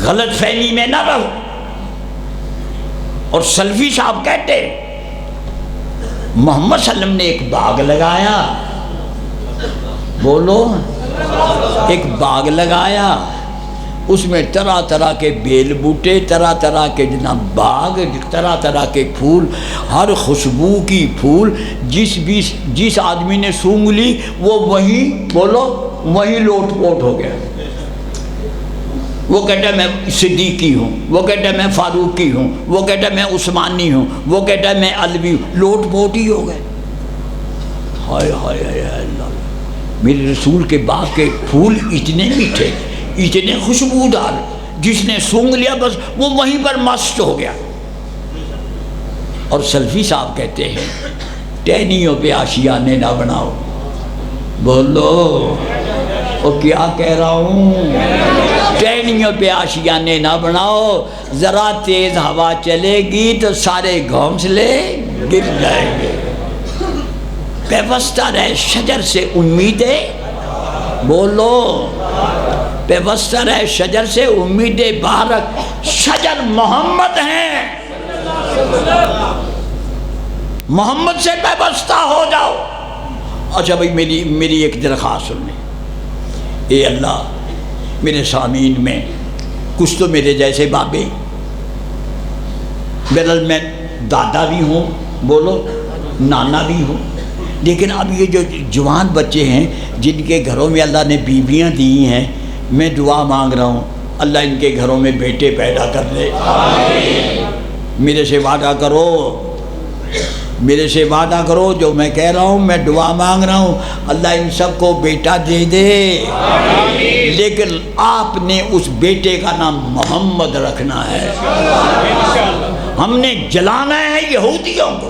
غلط فہمی میں نہ رہو۔ اور سلفی صاحب کہتے محمد صلی اللہ علیہ وسلم نے ایک باغ لگایا، بولو ایک باغ لگایا، اس میں طرح طرح کے بیل بوٹے، طرح طرح کے جناب باغ، طرح طرح کے پھول، ہر خوشبو کی پھول، جس آدمی نے سونگھ لی وہ وہیں بولو وہیں لوٹ پوٹ ہو گیا۔ وہ کہتا ہے میں صدیقی ہوں، وہ کہتا ہے میں فاروقی ہوں، وہ کہتا ہے میں عثمانی ہوں، وہ کہتا ہے میں علوی ہوں، لوٹ پوٹ ہی ہو گئے۔ ہائے ہائے ہائے اللہ، میرے رسول کے باغ کے پھول اتنے میٹھے، اتنے خوشبودار، جس نے سونگھ لیا بس وہ وہیں پر مست ہو گیا۔ اور سلفی صاحب کہتے ہیں ٹہنیوں پہ آشیانے نہ بناؤ، بولو وہ کیا کہہ رہا ہوں، ٹہنیوں پہ آشیانے نہ بناؤ، ذرا تیز ہوا چلے گی تو سارے گھونسلے گر جائیں گے۔ پیوستہ رہے شجر سے امیدیں، بولو پیوستہ رہے شجر سے امیدیں بارک، شجر محمد ہیں، محمد سے پیوستہ ہو جاؤ۔ اچھا بھائی میری ایک درخواست سن لیں، اے اللہ میرے سامعین میں کچھ تو میرے جیسے بابے، بہرحال میں دادا بھی ہوں، بولو نانا بھی ہوں، لیکن اب یہ جو جوان بچے ہیں جن کے گھروں میں اللہ نے بیویاں دی ہیں، میں دعا مانگ رہا ہوں اللہ ان کے گھروں میں بیٹے پیدا کر دے۔ میرے سے وعدہ کرو، میرے سے وعدہ کرو، جو میں کہہ رہا ہوں میں دعا مانگ رہا ہوں اللہ ان سب کو بیٹا دے دے، لیکن آپ نے اس بیٹے کا نام محمد رکھنا ہے۔ ہم نے جلانا ہے یہودیوں کو،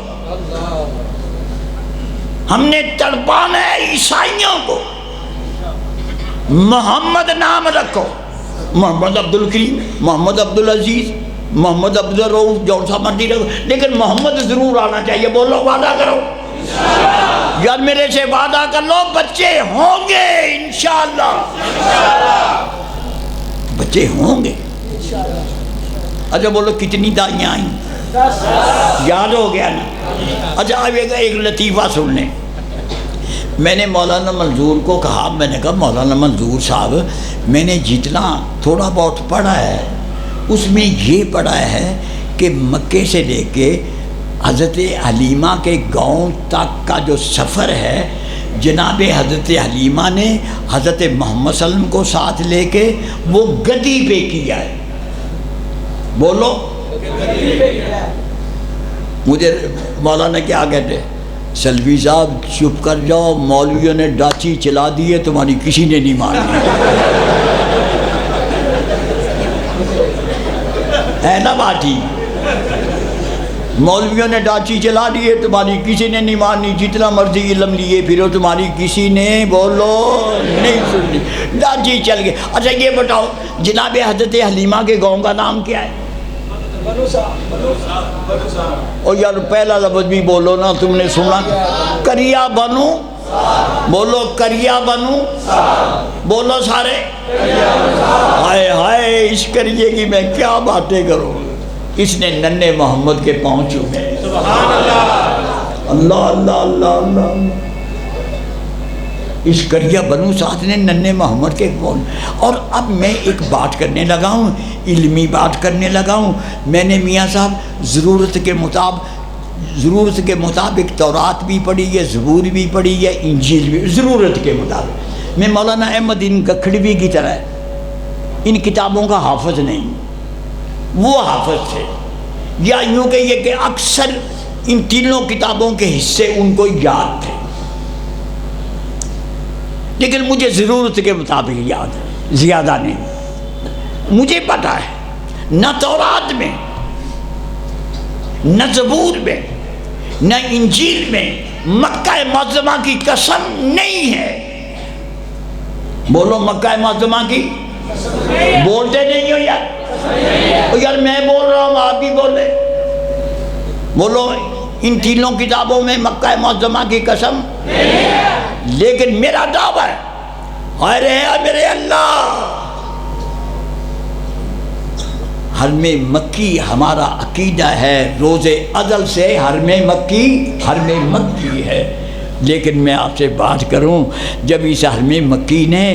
ہم نے تڑپانا ہے عیسائیوں کو، محمد نام رکھو، محمد عبدالکریم، محمد عبدالعزیز، محمد عبدالرؤوف، جون سا مرضی رکھو، لیکن محمد ضرور آنا چاہیے۔ بولو وعدہ کرو یار، میرے سے وعدہ کر لو بچے ہوں گے انشاءاللہ، بچے ہوں گے۔ اچھا بولو کتنی دائیاں آئیں؟ یاد ہو گیا نا؟ اچھا اب ایک لطیفہ سن لیں۔ میں نے مولانا منظور کو کہا، میں نے کہا مولانا منظور صاحب میں نے جتنا تھوڑا بہت پڑھا ہے اس میں یہ پڑھا ہے کہ مکے سے لے کے حضرت حلیمہ کے گاؤں تک کا جو سفر ہے، جناب حضرت حلیمہ نے حضرت محمد صلی اللہ علیہ وسلم کو ساتھ لے کے وہ گدی پہ کیا ہے۔ بولو مجھے مولانا کیا کہتے، سلوی صاحب چپ کر جاؤ، مولویوں نے ڈاچی چلا دی ہے، تمہاری کسی نے نہیں مانی ہے نا باٹی، مولویوں نے ڈاچی چلا دی ہے، تمہاری کسی نے نہیں مانی، جتنا مرضی علم لیے پھر تمہاری کسی نے بولو نہیں سنی، ڈاچی چل گئے۔ اچھا یہ بتاؤ جناب حضرت حلیمہ کے گاؤں کا نام کیا ہے؟ اور یار پہلا لفظ بھی بولو نا، تم نے سنا؟ کریا بنو، بولو کریا بنو، بولو سارے، ہائے ہائے اس کریے کی میں کیا باتیں کروں، اس نے ننھے محمد کے پاؤں چومے۔ اللہ اللہ اللہ اللہ، اس کریا بنو ساتھ نے ننھے محمد کے پاؤں۔ اور اب میں ایک بات کرنے لگا ہوں، علمی بات کرنے لگا ہوں۔ میں نے میاں صاحب ضرورت کے مطابق تورات بھی پڑھی ہے، زبور بھی پڑھی ہے، انجیل بھی، ضرورت کے مطابق۔ میں مولانا احمد ان گکھڑوی کی طرح ان کتابوں کا حافظ نہیں، وہ حافظ تھے، یا یوں کہیے کہ اکثر ان تینوں کتابوں کے حصے ان کو یاد تھے، لیکن مجھے ضرورت کے مطابق یاد ہے، زیادہ نہیں۔ مجھے پتا ہے نہ تورات میں، نہ زبور میں، نہ انجیل میں مکہ معظمہ کی قسم نہیں ہے۔ بولو مکہ معظمہ کی، بولتے نہیں ہو یار، یار میں بول رہا ہوں آپ بھی بولے، بولو ان تینوں کتابوں میں مکہ معظمہ کی قسم، لیکن میرا دعویٰ ہے، ارے میرے اللہ، حرم مکی ہمارا عقیدہ ہے، روز ازل سے حرم مکی ہے۔ لیکن میں آپ سے بات کروں، جب اس حرم مکی نے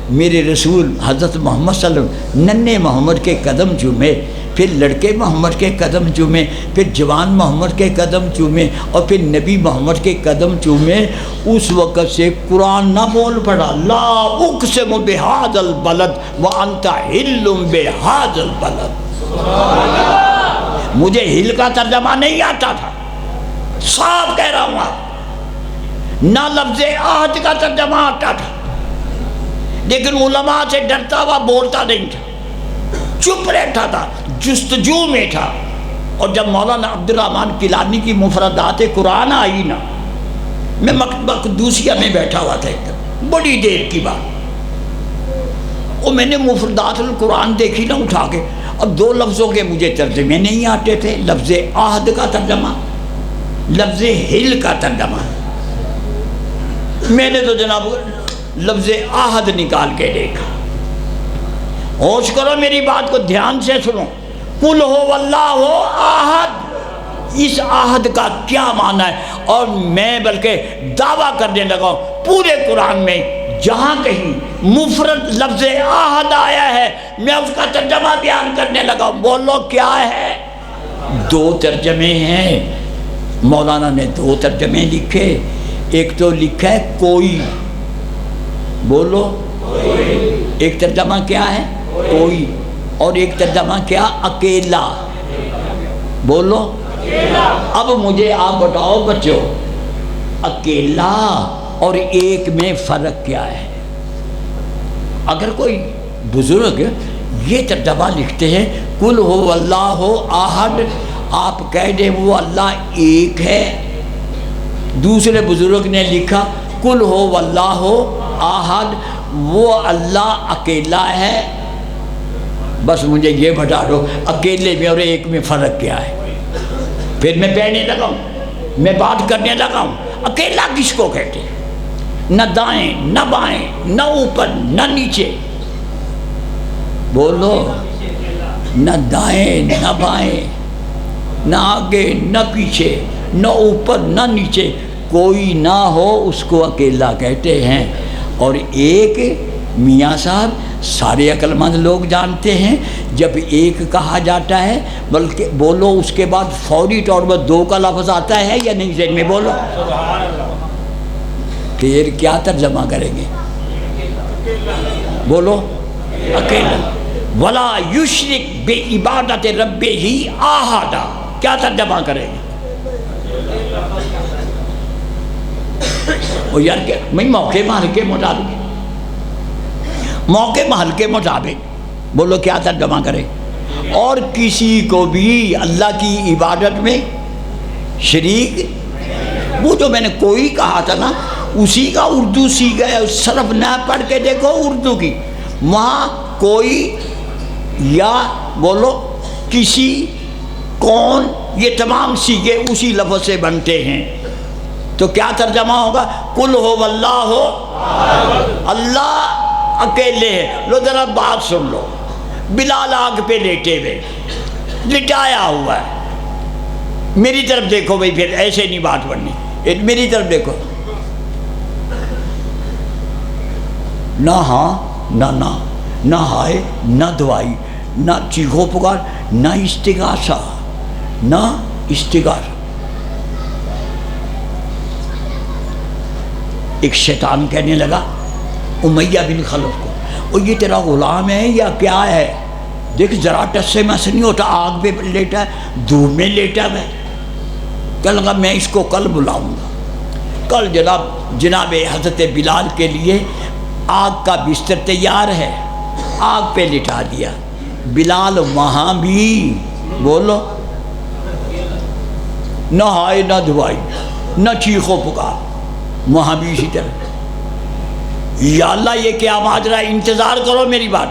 میرے رسول حضرت محمد صلی اللہ علیہ وسلم ننھے محمد کے قدم چومے، پھر لڑکے محمد کے قدم چومے، پھر جوان محمد کے قدم چومے، اور پھر نبی محمد کے قدم چومے، اس وقت سے قرآن نہ بول پڑا، لا اقسم بہذا البلد وانت حل بہذا البلد۔ مجھے ہل کا ترجمہ نہیں آتا تھا، صاف کہہ رہا ہوں آپ، نہ لفظ عہد کا ترجمہ آتا تھا، لیکن علماء سے ڈرتا ہوا بولتا نہیں تھا، چپ رہتا تھا، جستجو میں تھا۔ اور جب مولانا عبدالرحمن کیلانی کی مفردات قرآن آئی نا، میں مکتبہ قدوسیہ میں بیٹھا ہوا تھا ایک دم، بڑی دیر کی بات، اور میں نے مفردات القرآن دیکھی نا اٹھا کے، اب دو لفظوں کے مجھے ترجمے نہیں آتے تھے، لفظ عہد کا ترجمہ، لفظ حل کا ترجمہ۔ میں نے تو جناب لفظ عہد نکال کے دیکھا۔ ہوش کرو میری بات کو دھیان سے سنو، قل ہو واللہ احد، اس عہد کا کیا معنی ہے؟ اور میں بلکہ دعویٰ کرنے لگا ہوں پورے قرآن میں جہاں کہیں مفرد لفظ احد آیا ہے میں اس کا ترجمہ بیان کرنے لگا. بولو کیا ہے؟ 2 ترجمے ہیں. مولانا نے 2 ترجمے لکھے. ایک تو لکھا ہے کوئی. بولو ایک ترجمہ کیا ہے؟ کوئی. اور ایک ترجمہ کیا؟ اکیلا. بولو. اب مجھے آپ بتاؤ بچوں، اکیلا اور ایک میں فرق کیا ہے؟ اگر کوئی بزرگ یہ ترجمہ لکھتے ہیں قل هو اللہ احد، آپ کہہ دیں وہ اللہ ایک ہے. دوسرے بزرگ نے لکھا قل هو اللہ احد، وہ اللہ اکیلا ہے. بس مجھے یہ بتا دو اکیلے میں اور ایک میں فرق کیا ہے. پھر میں کہنے لگا ہوں، میں بات کرنے لگا ہوں اکیلا کس کو کہتے ہیں؟ نہ دائیں نہ بائیں، نہ اوپر نہ نیچے. بولو. نہ دائیں نہ بائیں، نہ آگے نہ پیچھے، نہ اوپر نہ نیچے، کوئی نہ ہو اس کو اکیلا کہتے ہیں. اور ایک میاں صاحب سارے عقل مند لوگ جانتے ہیں جب ایک کہا جاتا ہے بلکہ بولو اس کے بعد فوری طور پر 2 کا لفظ آتا ہے یا نہیں؟ ذہن میں بولو. پھر کیا ترجمہ کریں گے؟ بولو اکیلا. ولا یشرک بعبادت ربہ احد، کیا ترجمہ کریں گے؟ وہ یار کہ میں موقع محل کے مطابق، موقع محل کے مطابق بولو کیا ترجمہ کرے. اور کسی کو بھی اللہ کی عبادت میں شریک، وہ جو میں نے کوئی کہا تھا نا اسی کا اردو سیکھا ہے. صرف نہ پڑھ کے دیکھو اردو کی، وہاں کوئی یا بولو کسی، کون، یہ تمام سیکھے اسی لفظ سے بنتے ہیں. تو کیا ترجمہ ہوگا؟ قل هو اللہ، اللہ اکیلے ہے. لو ذرا بات سن لو. بلال آگ پہ لیٹے ہوئے، لٹایا ہوا ہے. میری طرف دیکھو بھائی، پھر ایسے نہیں بات بننی. میری طرف دیکھو. نہ ہاں نہ نہ، نہ ہائے نہ دعائی، نہ چیخو پکار، نہ استغاثہ، نہ استغاثہ. ایک شیطان کہنے لگا امیہ بن خلف کو، اور یہ تیرا غلام ہے یا کیا ہے؟ دیکھ ذرا ٹس سے مس نہیں ہوتا، آگ پہ لیٹا ہے، دھوپ میں لیٹا ہے. کہنے لگا میں اس کو کل بلاؤں گا. کل جناب حضرت بلال کے لیے آگ کا بستر تیار ہے، آگ پہ لٹا دیا. بلال وہاں بھی بولو نہ ہائے نہ دھوائی نہ چیخو پکار، وہاں بھی اسی طرح. یا اللہ یہ کیا ماجرا ہے؟ انتظار کرو میری بات.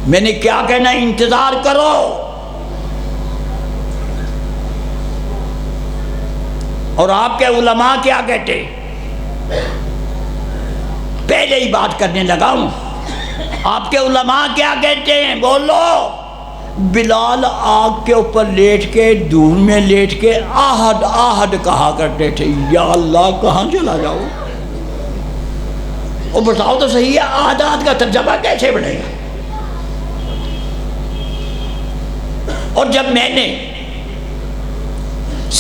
میں نے کیا کہنا؟ انتظار کرو. اور آپ کے علماء کیا کہتے؟ پہلے ہی بات کرنے لگا ہوں. آپ کے علماء کیا کہتے ہیں؟ بولو. بلال آگ کے اوپر لیٹ کے، دھوپ میں لیٹ کے آہد آہد کہا کرتے تھے. یا اللہ کہاں چلا جاؤ؟ اور بتاؤ تو صحیح ہے آہد آہد کا ترجمہ کیسے بنے گا؟ اور جب میں نے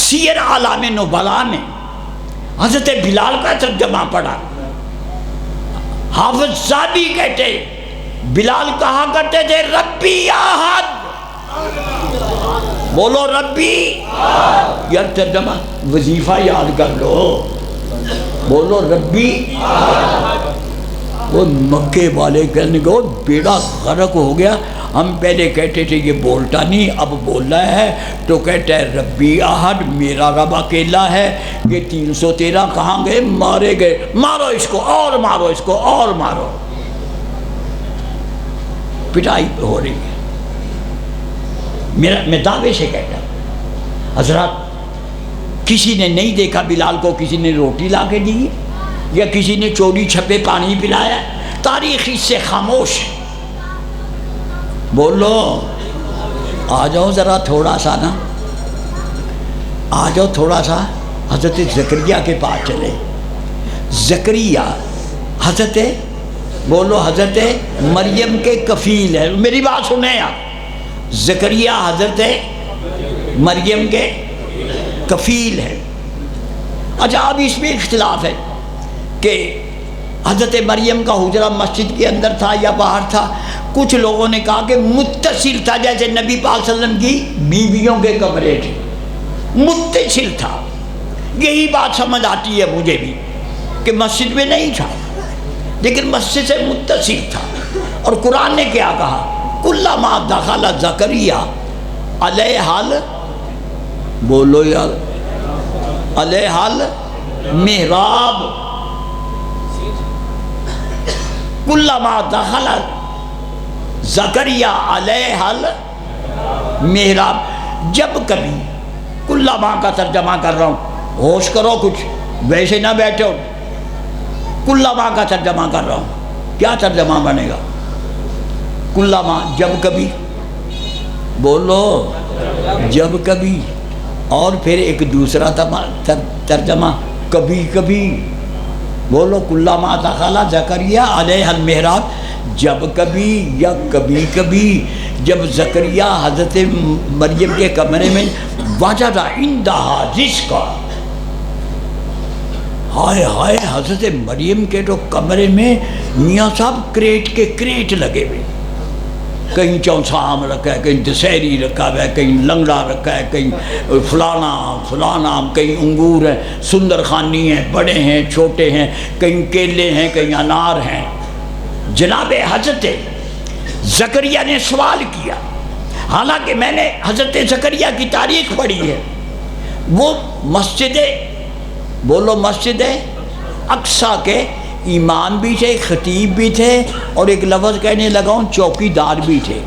سیر اعلام نبلاء میں حضرت بلال کا ترجمہ پڑھا، حافظ زابی کہتے بلال کہا کرتے تھے ربی احد. بولو ربی. یار ترجمہ وظیفہ یاد کر لو. بولو ربی. وہ مکے والے کہنے کو بیڑا غرق ہو گیا. ہم پہلے کہتے تھے یہ بولتا نہیں، اب بول رہا ہے تو کہتا ہے ربی احد، میرا رب اکیلا ہے. یہ 313 کہاں گئے؟ مارے گئے. مارو اس کو اور مارو اس کو اور مارو. پٹائی ہو رہی ہے. میں دعوے سے کہتا ہوں حضرات، کسی نے نہیں دیکھا بلال کو کسی نے روٹی لا کے دی یا کسی نے چوری چھپے پانی پلایا. تاریخ اس سے خاموش ہے. بولو. آ جاؤ ذرا تھوڑا سا نا، آ جاؤ تھوڑا سا حضرت زکریا کے پاس چلے. زکریا حضرت بولو حضرت مریم کے کفیل ہے. میری بات سنیں آپ, زکریا حضرت مریم کے کفیل ہے. اچھا اب اس میں اختلاف ہے کہ حضرت مریم کا حجرہ مسجد کے اندر تھا یا باہر تھا. کچھ لوگوں نے کہا کہ متصل تھا, جیسے نبی پاک صلی اللہ علیہ وسلم کی بیویوں کے کمرے تھے, متصل تھا. یہی بات سمجھ آتی ہے مجھے بھی کہ مسجد میں نہیں تھا لیکن مسجد سے متصل تھا. اور قرآن نے کیا کہا, کلما دخل زکریا علیہ بولو یار علیہ محراب, کلما دخل زکریا علیہ محراب. جب کبھی, کلما کا ترجمہ کر رہا ہوں, ہوش کرو کچھ ویسے نہ بیٹھو. کلما کا ترجمہ کر رہا ہوں, کیا ترجمہ بنے گا؟ کلما جب کبھی, بولو جب کبھی. اور پھر ایک دوسرا ترجمہ کبھی کبھی, بولو کلما دخل زکریا علیہ المحراب, جب کبھی یا کبھی کبھی جب زکریا حضرت مریم کے کمرے میں وجد عندہا رزقا. ہائے ہائے, حضرت مریم کے تو کمرے میں میاں صاحب کریٹ کے کریٹ لگے ہوئے, کہیں چونسام رکھا ہے, کہیں دسہری رکھا ہوا ہے, کہیں لنگڑا رکھا ہے, کہیں فلانا, کہیں انگور ہیں, سندر خانی ہیں, بڑے ہیں چھوٹے ہیں, کہیں کیلے ہیں, کہیں انار ہیں. جناب حضرت زکریا نے سوال کیا, حالانکہ میں نے حضرت زکریا کی تاریخ پڑھی ہے. وہ مسجد, بولو مسجد اقصیٰ کے امام بھی تھے, خطیب بھی تھے, اور ایک لفظ کہنے لگا ہوں چوکی دار بھی تھے,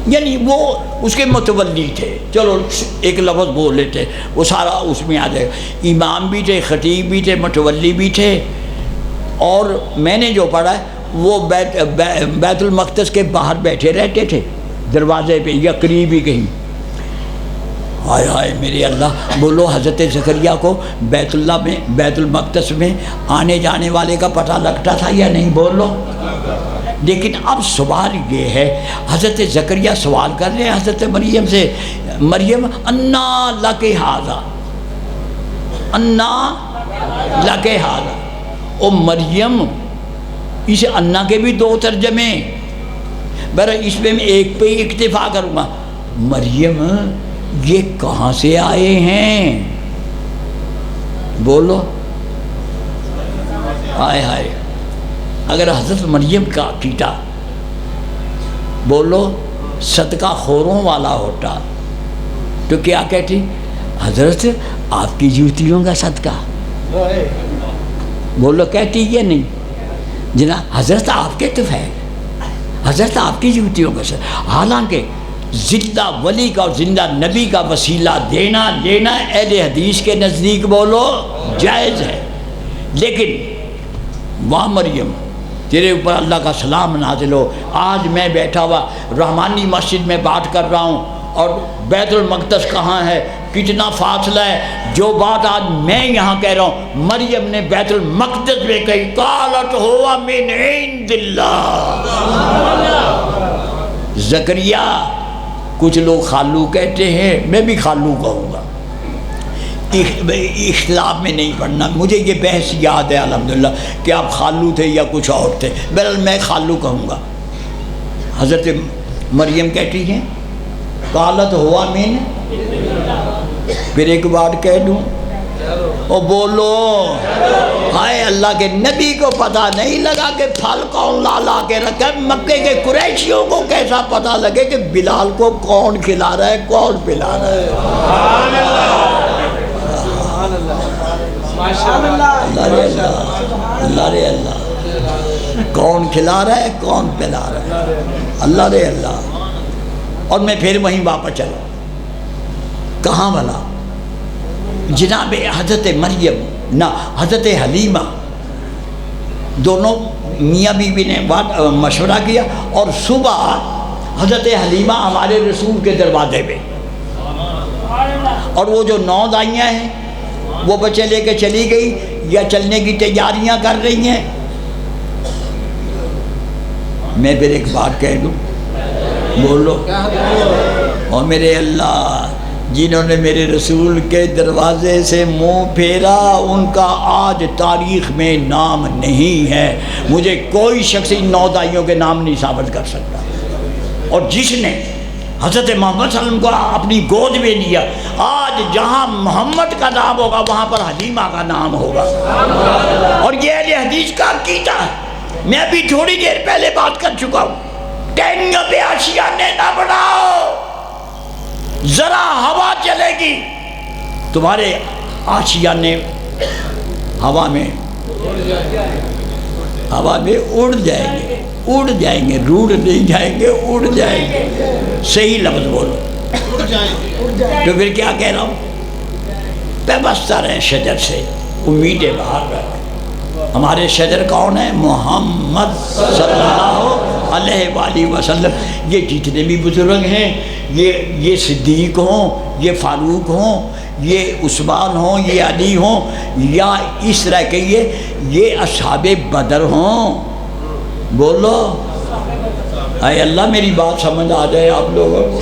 یعنی وہ اس کے متولی تھے. چلو ایک لفظ بول لیتے, وہ سارا اس میں آ جائے. امام بھی تھے, خطیب بھی تھے, متولی بھی تھے. اور میں نے جو پڑھا ہے وہ بیت المقدس کے باہر بیٹھے رہتے تھے دروازے پہ یا قریب ہی کہیں. ہائے ہائے میرے اللہ, بولو حضرت زکریا کو بیت اللہ میں, بیت المقدس میں آنے جانے والے کا پتہ لگتا تھا یا نہیں؟ بولو. لیکن اب سوال یہ ہے, حضرت زکریا سوال کر رہے ہیں حضرت مریم سے, مریم انا لک ھذا, انا لک ھذا. او مریم, اس انا کے بھی دو ترجمے, برا اس میں ایک پہ ہی اکتفا کروں گا. مریم یہ کہاں سے آئے ہیں؟ بولو. ہائے ہائے, اگر حضرت مریم کا عقیدہ بولو صدقہ خوروں والا ہوتا تو کیا کہتی؟ حضرت آپ کی جوتیوں کا صدقہ. بولو کہتی یہ نہیں جناب, حضرت آپ کے طفیل, حضرت آپ کی جوتیوں کا صدقہ. حالانکہ زندہ ولی کا اور زندہ نبی کا وسیلہ دینا لینا اہل حدیث کے نزدیک بولو جائز ہے. لیکن واہ مریم, تیرے اوپر اللہ کا سلام نازل ہو. آج میں بیٹھا ہوا رحمانی مسجد میں بات کر رہا ہوں, اور بیت المقدس کہاں ہے, کتنا فاصلہ ہے. جو بات آج میں یہاں کہہ رہا ہوں مریم نے بیت المقدس میں کہی, قالت ہوا من عند اللہ. زکریا, کچھ لوگ خالو کہتے ہیں, میں بھی خالو کہوں گا, اختلاف میں نہیں پڑھنا. مجھے یہ بحث یاد ہے الحمدللہ کہ آپ خالو تھے یا کچھ اور تھے, بہرحال میں خالو کہوں گا. حضرت مریم کہتی ہیں قالت ہوا من, پھر ایک بات کہہ دوں, او بولو ہائے اللہ کے نبی کو پتہ نہیں لگا کہ پھل کون لا کے رکھا ہے. مکے کے قریشیوں کو کیسا پتہ لگے کہ بلال کو کون کھلا رہا ہے, کون پلا رہا ہے؟ اللہ رے اللہ, کون کھلا رہا ہے کون پلا رہا ہے, اللہ رے اللہ. اور میں پھر وہیں واپس چلا, کہاں بلا جناب حضرت مریم نہ حضرت حلیمہ, دونوں میاں بیوی نے بات مشورہ کیا, اور صبح حضرت حلیمہ ہمارے رسول کے دروازے پہ, اور وہ جو 9 دائیاں ہیں وہ بچے لے کے چلی گئی یا چلنے کی تیاریاں کر رہی ہیں؟ میں پھر ایک بات کہہ دوں، بولو، اور میرے اللہ، جنہوں نے میرے رسول کے دروازے سے منہ پھیرا ان کا آج تاریخ میں نام نہیں ہے۔ مجھے کوئی شخص ان 9 دائیوں کے نام نہیں ثابت کر سکتا۔ اور جس نے حضرت محمد صلی اللہ علیہ وسلم کو اپنی گود میں لیا، آج جہاں محمد کا نام ہوگا وہاں پر حلیمہ کا نام ہوگا۔ اور یہ اہل حدیث کا عقیدہ ہے۔ میں ابھی تھوڑی دیر پہلے بات کر چکا ہوں، ٹہنیوں پہ آشیانے نہ بناؤ، ذرا ہوا چلے گی تمہارے آشیانے ہوا میں اڑ جائیں گے، روڑ نہیں جائیں گے، اڑ جائیں گے۔ صحیح لفظ بولو۔ تو پھر کیا کہہ رہا ہوں؟ پیوستہ رہے شجر سے، امیدیں باہر رکھ۔ ہمارے شجر کون ہے؟ محمد صلی اللہ علیہ وآلہ وسلم۔ یہ جتنے بھی بزرگ ہیں، یہ صدیق ہوں، یہ فاروق ہوں، یہ عثمان ہوں، یہ علی ہوں، یا اس طرح کے یہ اصحاب بدر ہوں، بولو اے اللہ میری بات سمجھ آ جائے آپ لوگوں کو،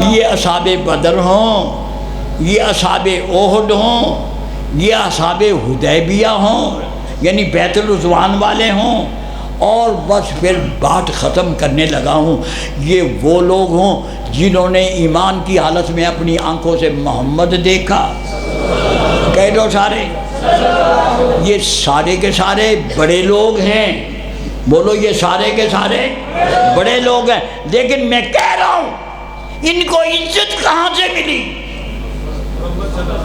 یہ اصحاب بدر ہوں، یہ اصحاب احد ہوں، یہ اصحاب حدیبیہ ہوں، یعنی بیت الرضوان والے ہوں، اور بس پھر بات ختم کرنے لگا ہوں۔ یہ وہ لوگ ہوں جنہوں نے ایمان کی حالت میں اپنی آنکھوں سے محمد دیکھا۔ کہہ دو سارے، یہ سارے کے سارے بڑے لوگ ہیں، بولو یہ سارے کے سارے بڑے لوگ ہیں۔ لیکن میں کہہ رہا ہوں ان کو عزت کہاں سے ملی؟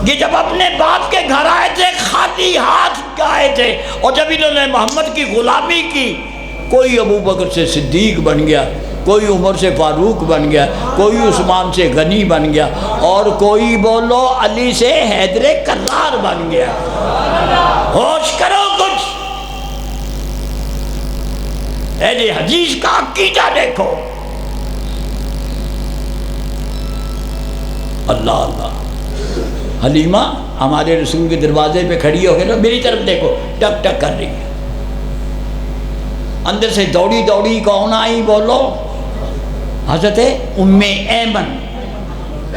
یہ جب اپنے باپ کے گھر آئے تھے خالی ہاتھ آئے تھے، اور جب انہوں نے محمد کی غلامی کی، کوئی ابو بکر سے صدیق بن گیا، کوئی عمر سے فاروق بن گیا، کوئی عثمان سے غنی بن گیا، اور کوئی بولو علی سے حیدر کرار بن گیا۔ ہوش کرو کچھ، اہل حدیث کا عقیدہ دیکھو۔ اللہ اللہ، حلیمہ ہمارے رسول کے دروازے پہ کھڑی ہو گئی نا، میری طرف دیکھو، ٹک ٹک کر رہی ہے۔ اندر سے دوڑی دوڑی کون آئی؟ بولو حضرت ام ایمن۔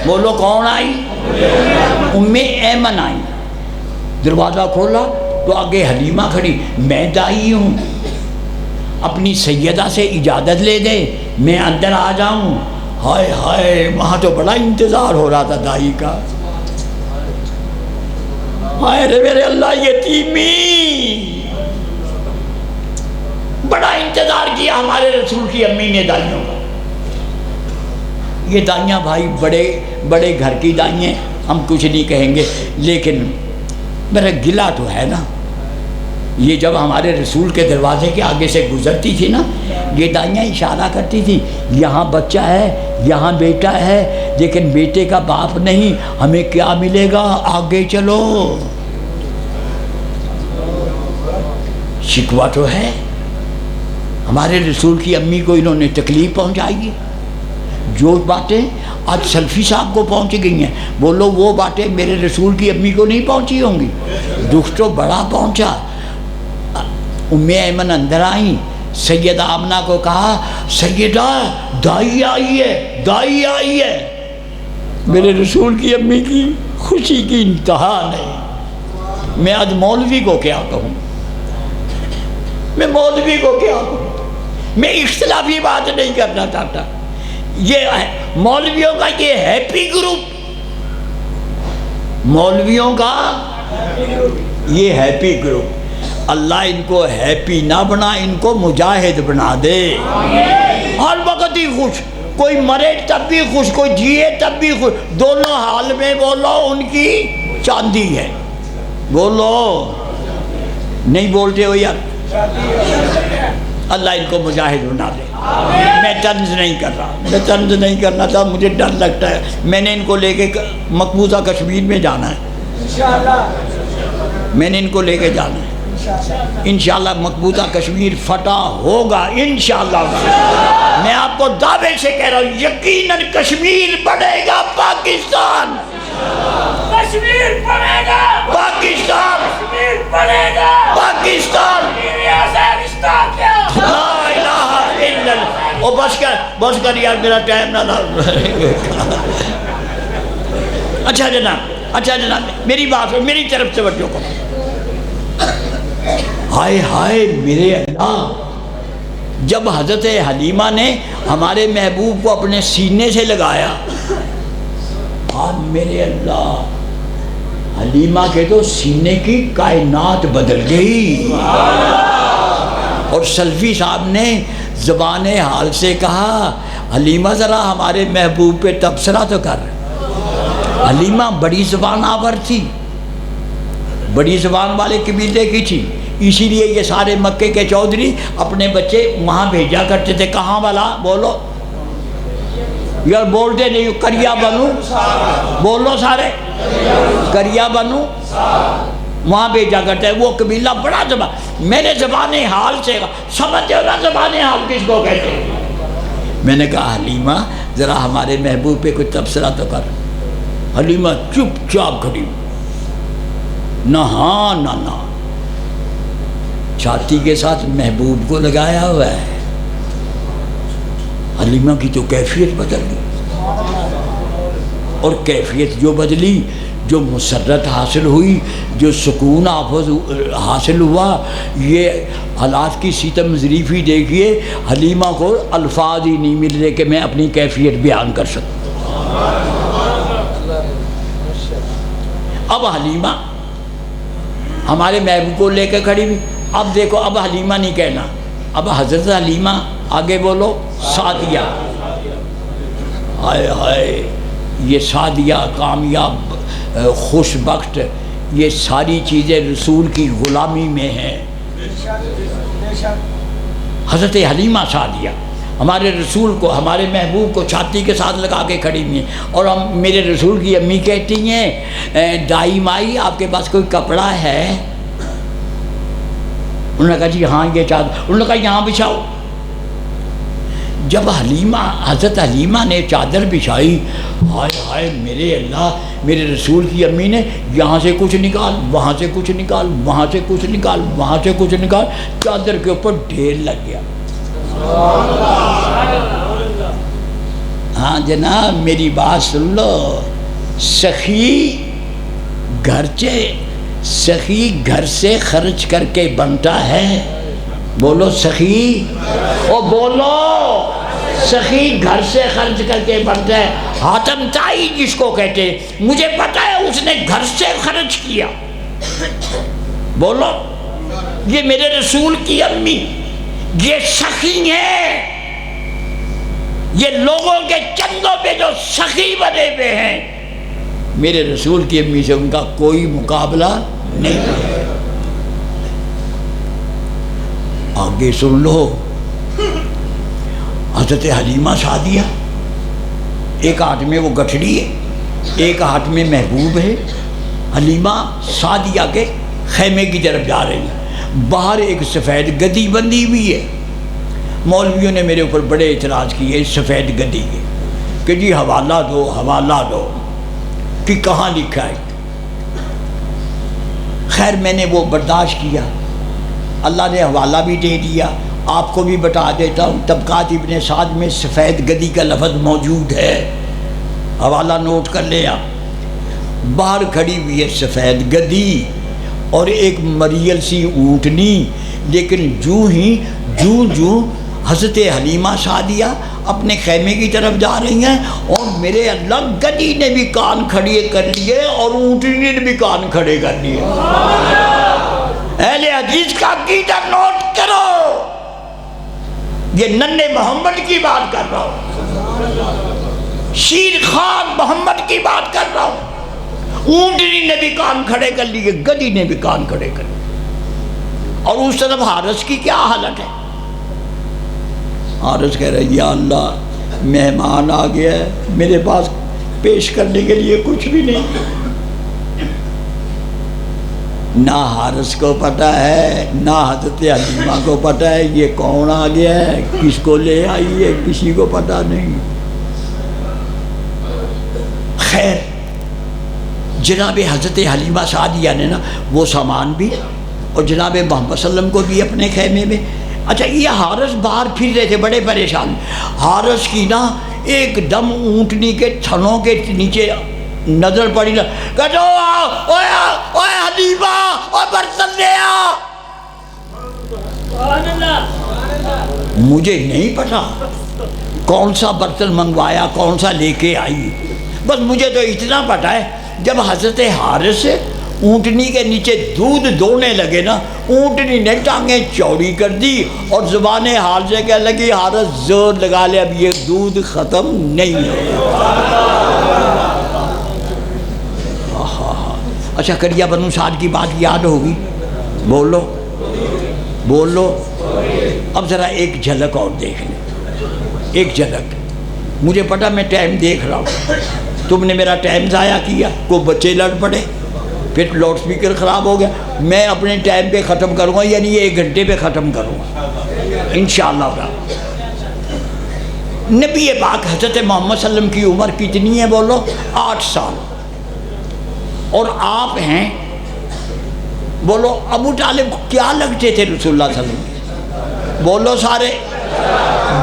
بولو کون آئی؟ ام ایمن آئی۔ دروازہ کھولا تو آگے حلیمہ کھڑی، میں دائی ہوں، اپنی سیدہ سے اجازت لے دے میں اندر آ جاؤں۔ ہائے ہائے، وہاں تو بڑا انتظار ہو رہا تھا دائی کا۔ ہائے رے میرے اللہ، یتیمی، بڑا انتظار کیا ہمارے رسول کی امی نے دائیوں کا۔ یہ دائیاں بھائی بڑے گھر کی دائیں، ہم کچھ نہیں کہیں گے، لیکن میرا گلہ تو ہے نا۔ یہ جب ہمارے رسول کے دروازے کے آگے سے گزرتی تھی نا، یہ دائیاں اشارہ کرتی تھی، یہاں بچہ ہے، یہاں بیٹا ہے، لیکن بیٹے کا باپ نہیں، ہمیں کیا ملے گا؟ آگے چلو۔ شکوہ تو ہے، ہمارے رسول کی امی کو انہوں نے تکلیف پہنچائی ہے۔ جو باتیں آج سلفی صاحب کو پہنچ گئی ہیں، بولو وہ باتیں میرے رسول کی امی کو نہیں پہنچی ہوں گی؟ دکھ تو بڑا پہنچا۔ ام ایمن اندر آئیں، سیدہ آمنہ کو کہا، سیدہ دائی آئی ہے، دائی آئی ہے۔ میرے رسول کی امی کی خوشی کی انتہا نہیں۔ میں آج مولوی کو کیا کہوں، میں مولوی کو کیا کہوں، میں اختلافی بات نہیں کرنا چاہتا۔ یہ مولویوں کا یہ ہیپی گروپ، مولویوں کا یہ ہیپی گروپ، اللہ ان کو ہیپی نہ بنا، ان کو مجاہد بنا دے۔ ہر وقت ہی خوش، کوئی مرے تب بھی خوش، کوئی جیے تب بھی خوش، دونوں حال میں بولو ان کی چاندی ہے۔ بولو، نہیں بولتے ہو یار؟ اللہ ان کو مجاہد بنا دے۔ میں طنز نہیں کر رہا، میں طنز نہیں کرنا تھا، مجھے ڈر لگتا ہے۔ میں نے ان کو لے کے مقبوضہ کشمیر میں جانا ہے، میں نے ان کو لے کے جانا ہے۔ انشاءاللہ مقبوضہ کشمیر فتح ہوگا انشاءاللہ۔ میں آپ کو دعوے سے کہہ رہا ہوں، یقیناً کشمیر بڑھے گا پاکستان۔ کشمیر بنے گا، پاکستان کشمیر بنے گا، پاکستان لیبیا سے رشتہ کیا؟ لا الہ الا اللہ۔ او بس کر یار، میرا ٹائم نہ تھا۔ اچھا جناب میری بات میری طرف توجہ کرو۔ ہائے ہائے میرے اللہ، جب حضرت حلیمہ نے ہمارے محبوب کو اپنے سینے سے لگایا، آج میرے اللہ، حلیمہ کے تو سینے کی کائنات بدل گئی۔ اور سلفی صاحب نے زبان حال سے کہا، حلیمہ ذرا ہمارے محبوب پہ تبصرہ تو کر۔ حلیمہ بڑی زبان آور تھی، بڑی زبان والے قبیلے کی تھی، اسی لیے یہ سارے مکے کے چودھری اپنے بچے وہاں بھیجا کرتے تھے۔ کہاں والا بولو یار، بولتے نہیں، کریا بنو، بولو سارے، کریا بنو وہاں بھیجا کرتے ہیں۔ وہ قبیلہ بڑا زبان، میں نے زبان حال سے سمجھتے ہو نا زبان حال کس کو کہتے ہیں؟ میں نے کہا حلیمہ ذرا ہمارے محبوب پہ کوئی تبصرہ تو کر۔ حلیمہ چپ چاپ کھڑی، نہ ہاں نہ نہ، چھاتی کے ساتھ محبوب کو لگایا ہوا ہے۔ حلیمہ کی تو کیفیت بدل گئی، اور کیفیت جو بدلی، جو مسرت حاصل ہوئی، جو سکون حاصل ہوا، یہ حالات کی ستم ظریفی دیکھیے، حلیمہ کو الفاظ ہی نہیں مل رہے کہ میں اپنی کیفیت بیان کر سکوں۔ اب حلیمہ ہمارے محبوب کو لے کے کھڑی ہوئی۔ اب دیکھو، اب حلیمہ نہیں کہنا، اب حضرت حلیمہ، آگے بولو سعدیہ۔ ہائے ہائے، یہ سعدیہ کامیاب، خوش بخت، یہ ساری چیزیں رسول کی غلامی میں ہیں۔ حضرت حلیمہ سعدیہ ہمارے رسول کو، ہمارے محبوب کو چھاتی کے ساتھ لگا کے کھڑی ہوئی ہیں، اور ہم میرے رسول کی امی کہتی ہیں، دائی مائی آپ کے پاس کوئی کپڑا ہے؟ انہوں نے کہا جی ہاں یہ چادر، انہوں نے کہا یہاں بچھاؤ۔ جب حضرت حلیمہ نے چادر بچھائی، ہائے ہائے میرے اللہ، میرے رسول کی امی نے یہاں سے کچھ نکال، وہاں سے کچھ نکال، وہاں سے کچھ نکال، وہاں سے کچھ نکال، چادر کے اوپر ڈھیر لگ گیا۔ ہاں جناب میری بات سن لو، سخی گھر سے خرچ کر کے بنتا ہے، بولو سخی، او بولو سخی گھر سے خرچ کر کے بنتا ہے۔ حاتم تائی جس کو کہتے ہیں، مجھے پتا ہے اس نے گھر سے خرچ کیا۔ بولو، یہ میرے رسول کی امی، یہ سخی ہے، یہ لوگوں کے چندوں پہ جو سخی بنے ہوئے ہیں، میرے رسول کی امی سے ان کا کوئی مقابلہ نہیں۔ آگے سن لو، حضرت حلیمہ سعدیہ، ایک ہاتھ میں وہ گٹھڑی ہے، ایک ہاتھ میں محبوب ہے۔ حلیمہ سعدیہ کے خیمے کی طرف جا رہی ہیں، باہر ایک سفید گدی بندھی ہوئی ہے۔ مولویوں نے میرے اوپر بڑے اعتراض کیے اس سفید گدی کے، کہ جی حوالہ دو کہ کہاں لکھا ہے۔ خیر میں نے وہ برداشت کیا، اللہ نے حوالہ بھی دے دیا، آپ کو بھی بتا دیتا ہوں، طبقات ابن سعد میں سفید گدی کا لفظ موجود ہے، حوالہ نوٹ کر لے آپ۔ باہر کھڑی ہوئی ہے سفید گدی اور ایک مریل سی اونٹنی، لیکن جوں حضرت حلیمہ سعدیہ اپنے خیمے کی طرف جا رہی ہیں، اور میرے اللہ گدی نے بھی کان کھڑے کر لیے اور اونٹنی نے بھی کان کھڑے کر لیے۔ اہل حدیث کا عقیدہ نوٹ کرو، یہ ننھے محمد کی بات کر رہا ہوں، شیر خان محمد کی بات کر رہا ہوں۔ اونٹنی نے بھی کان کھڑے کر لیے، گدی نے بھی کان کھڑے کر لیے۔ اور اس طرف حارث کی کیا حالت ہے؟ حارث کہہ رہے یا اللہ مہمان آ گیا ہے، میرے پاس پیش کرنے کے لیے کچھ بھی نہیں۔ نہ حارث کو پتہ ہے، نہ حضرت حلیمہ کو پتہ ہے یہ کون آ گیا ہے، کس کو لے آئی ہے، کسی کو پتہ نہیں۔ خیر جناب حضرت حلیمہ سعدیہ نے نا وہ سامان بھی اور جناب محمد صلی اللہ علیہ وسلم کو بھی اپنے خیمے میں. اچھا یہ حارث باہر پھر رہے تھے بڑے پریشان. حارث کی نا ایک دم اونٹنی کے تھنوں کے نیچے نظر پڑی نا, کہتے اوے حلیمہ اوے برتن لے آ. مجھے نہیں پتا کون سا برتن منگوایا کون سا لے کے آئی, بس مجھے تو اتنا پتا ہے جب حضرت حارث اونٹنی کے نیچے دودھ دونے لگے نا, اونٹنی نے ٹانگیں چوڑی کر دی اور زبان حال سے کہنے لگی حارث زور لگا لے اب یہ دودھ ختم نہیں ہوگا. اچھا کریا بنو سعد کی بات یاد ہوگی؟ بولو بولو. اب ذرا ایک جھلک اور دیکھ لیں, ایک جھلک. مجھے پتا میں ٹائم دیکھ رہا ہوں, تم نے میرا ٹائم ضائع کیا, کو بچے لڑ پڑے, پھر لاؤڈ سپیکر خراب ہو گیا. میں اپنے ٹائم پہ ختم کروں گا, یعنی 1 گھنٹے پہ ختم کروں گا انشاءاللہ. نبی پاک حضرت محمد صلی اللہ علیہ وسلم کی عمر کتنی ہے؟ بولو 8 سال. اور آپ ہیں بولو ابو طالب کیا لگتے تھے رسول اللہ صلی اللہ علیہ وسلم؟ بولو سارے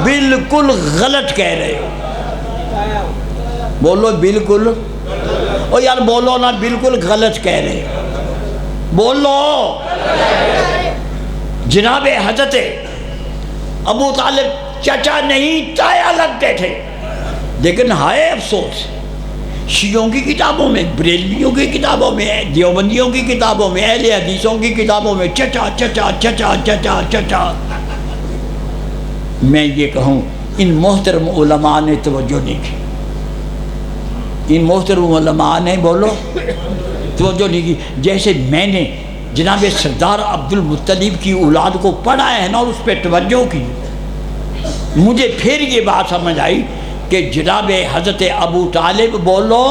بالکل غلط کہہ رہے. بولو بالکل, او یار بولو نا, بالکل غلط کہہ رہے. بولو. جناب حضرت ابو طالب چچا نہیں تایا لگتے تھے, لیکن ہائے افسوس شیعوں کی کتابوں میں, بریلویوں کی کتابوں میں, دیوبندیوں کی کتابوں میں, اہل حدیثوں کی کتابوں میں چچا چچا چچا چچا چچا. میں یہ کہوں ان محترم علماء نے توجہ نہیں کی, ان محترم علماء نے بولو توجہ نہیں کی. جیسے میں نے جناب سردار عبد المطلب کی اولاد کو پڑھا ہے نا اور اس پہ توجہ کی, مجھے پھر یہ بات سمجھ آئی کہ جناب حضرت ابو طالب بولو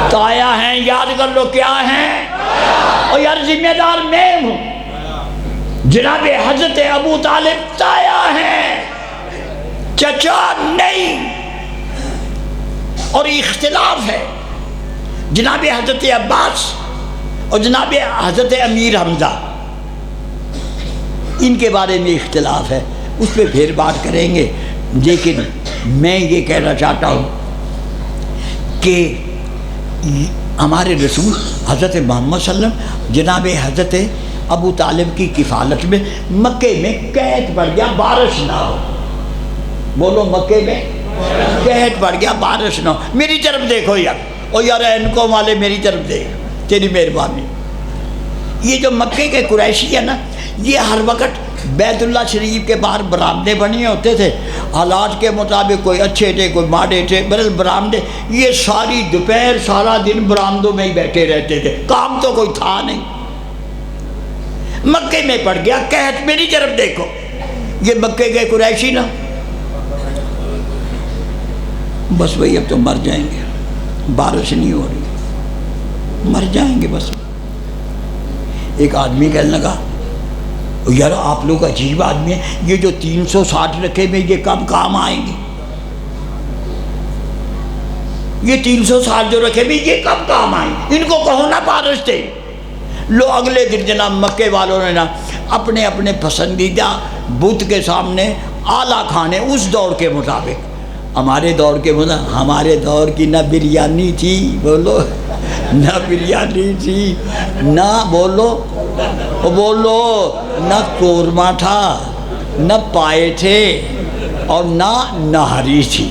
تایا ہیں. یاد کر لو کیا ہیں, اور یار ذمہ دار میں ہوں. جناب حضرت ابو طالب تایا ہیں, چچا نہیں. اور اختلاف ہے جناب حضرت عباس اور جناب حضرت امیر حمزہ, ان کے بارے میں اختلاف ہے, اس پہ پھر بات کریں گے. لیکن میں یہ کہنا چاہتا ہوں کہ ہمارے رسول حضرت محمد صلی اللہ علیہ وسلم جناب حضرت ابو طالب کی کفالت میں مکے میں قحط پڑ گیا, بارش نہ ہو. بولو مکے میں قحط پڑ گیا, بارش نہ ہو. میری طرف دیکھو یار, او یار اینکوں والے میری طرف دیکھ, تیری مہربانی. یہ جو مکے کے قریشی ہے نا, یہ ہر وقت بیت اللہ شریف کے باہر برآمدے بنے ہوتے تھے. حالات کے مطابق کوئی اچھے تھے کوئی ماڑے تھے, بہرحال برآمدے, یہ ساری دوپہر سارا دن برآمدوں میں ہی بیٹھے رہتے تھے, کام تو کوئی تھا نہیں. مکے میں پڑ گیا قحط. میری طرف دیکھو, یہ مکے کے قریشی نا, بس وہی اب تو مر جائیں گے, بارش نہیں ہو رہی, مر جائیں گے بس. ایک آدمی کہنے لگا یار آپ لوگ عجیب آدمی ہیں, یہ جو 360 رکھے میں یہ کب کام آئیں گے؟ یہ 360 جو رکھے میں یہ کب کام آئیں گے؟ ان کو کہو نا بارش دے. لو اگلے دن جناب مکے والوں نے نا اپنے اپنے پسندیدہ بت کے سامنے اعلیٰ کھانے اس دور کے مطابق, ہمارے دور کے مطابق, ہمارے دور کی نہ بریانی تھی, بولو نہ بریانی تھی, نہ بولو نہ قورمہ تھا, نہ پائے تھے, اور نہ نہاری تھی.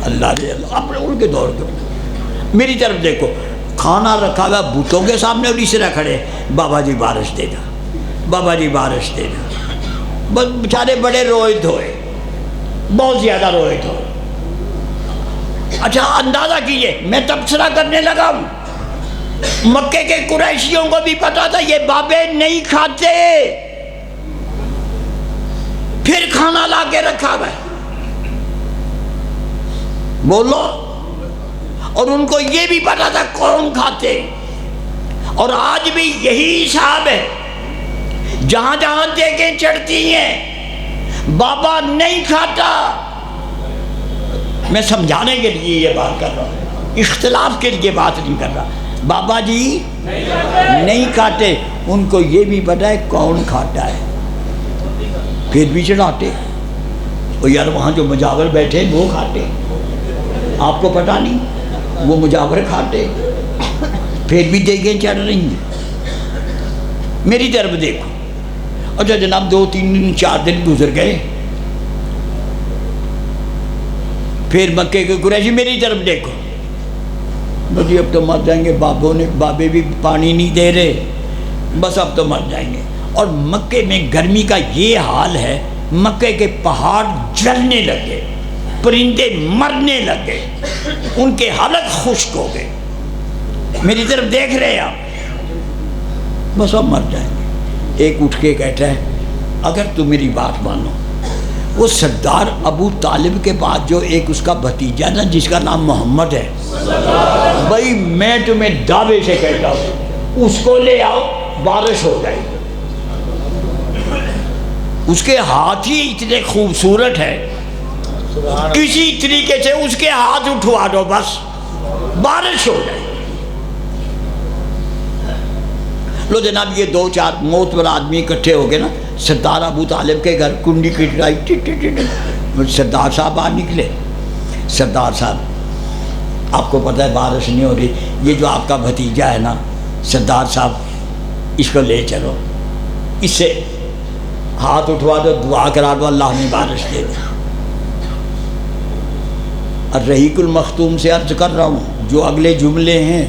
اللہ نے اپنے ان کے دور کے. میری طرف دیکھو, کھانا رکھا ہوا بتوں کے سامنے اور اس طرح کھڑے, بابا جی بارش دینا, بابا جی بارش دینا. بس بیچارے بڑے روئے دھوئے, بہت زیادہ روئے دھوئے. اچھا اندازہ کیجئے, میں تبصرہ کرنے لگا ہوں, مکے کے قریشیوں کو بھی پتا تھا یہ بابے نہیں کھاتے, پھر کھانا لا کے رکھا ہوا ہے. بولو. اور ان کو یہ بھی پتا تھا کون کھاتے, اور آج بھی یہی حساب ہے. جہاں جہاں دیگیں چڑھتی ہیں بابا نہیں کھاتا. میں سمجھانے کے لیے یہ بات کر رہا ہوں. اختلاف کے لیے بات نہیں کر رہا. بابا جی نہیں کھاتے، ان کو یہ بھی پتہ ہے کون کھاتا ہے، پھر بھی چڑھاتے. اور یار وہاں جو مجاور بیٹھے ہیں وہ کھاتے، آپ کو پتہ نہیں وہ مجاور کھاتے، پھر بھی دیگیں چڑھ رہی ہیں. میری طرف دیکھو. اچھا جناب 2 3 دن 4 دن گزر گئے، پھر مکے کے قریشی میری طرف دیکھو، بجی اب تو مر جائیں گے، بابے بھی پانی نہیں دے رہے، بس اب تو مر جائیں گے. اور مکے میں گرمی کا یہ حال ہے، مکے کے پہاڑ جلنے لگے، پرندے مرنے لگے، ان کے حالت خشک ہو گئے. میری طرف دیکھ رہے آپ، بس اب مر جائیں گے. ایک اٹھ کے کہتا ہے اگر تم میری بات مانو، وہ سردار ابو طالب کے بعد جو ایک اس کا بھتیجا نا جس کا نام محمد ہے، بھائی میں تمہیں دعوے سے کہتا ہوں اس کو لے آؤ، بارش ہو جائے گی. اس کے ہاتھ ہی اتنے خوبصورت ہے، کسی طریقے سے اس کے ہاتھ اٹھوا دو بس بارش ہو جائے. لو جناب یہ 2 4 معتبر آدمی اکٹھے ہو گئے نا سردار ابو طالب کے گھر، کنڈی کٹائی، سردار صاحب باہر نکلے. سردار صاحب آپ کو پتہ ہے بارش نہیں ہو رہی، یہ جو آپ کا بھتیجا ہے نا سردار صاحب اس کو لے چلو، اس سے ہاتھ اٹھوا دو، دعا کرا دو اللہ نے بارش دے دی. الرحیق المختوم سے عرض کر رہا ہوں، جو اگلے جملے ہیں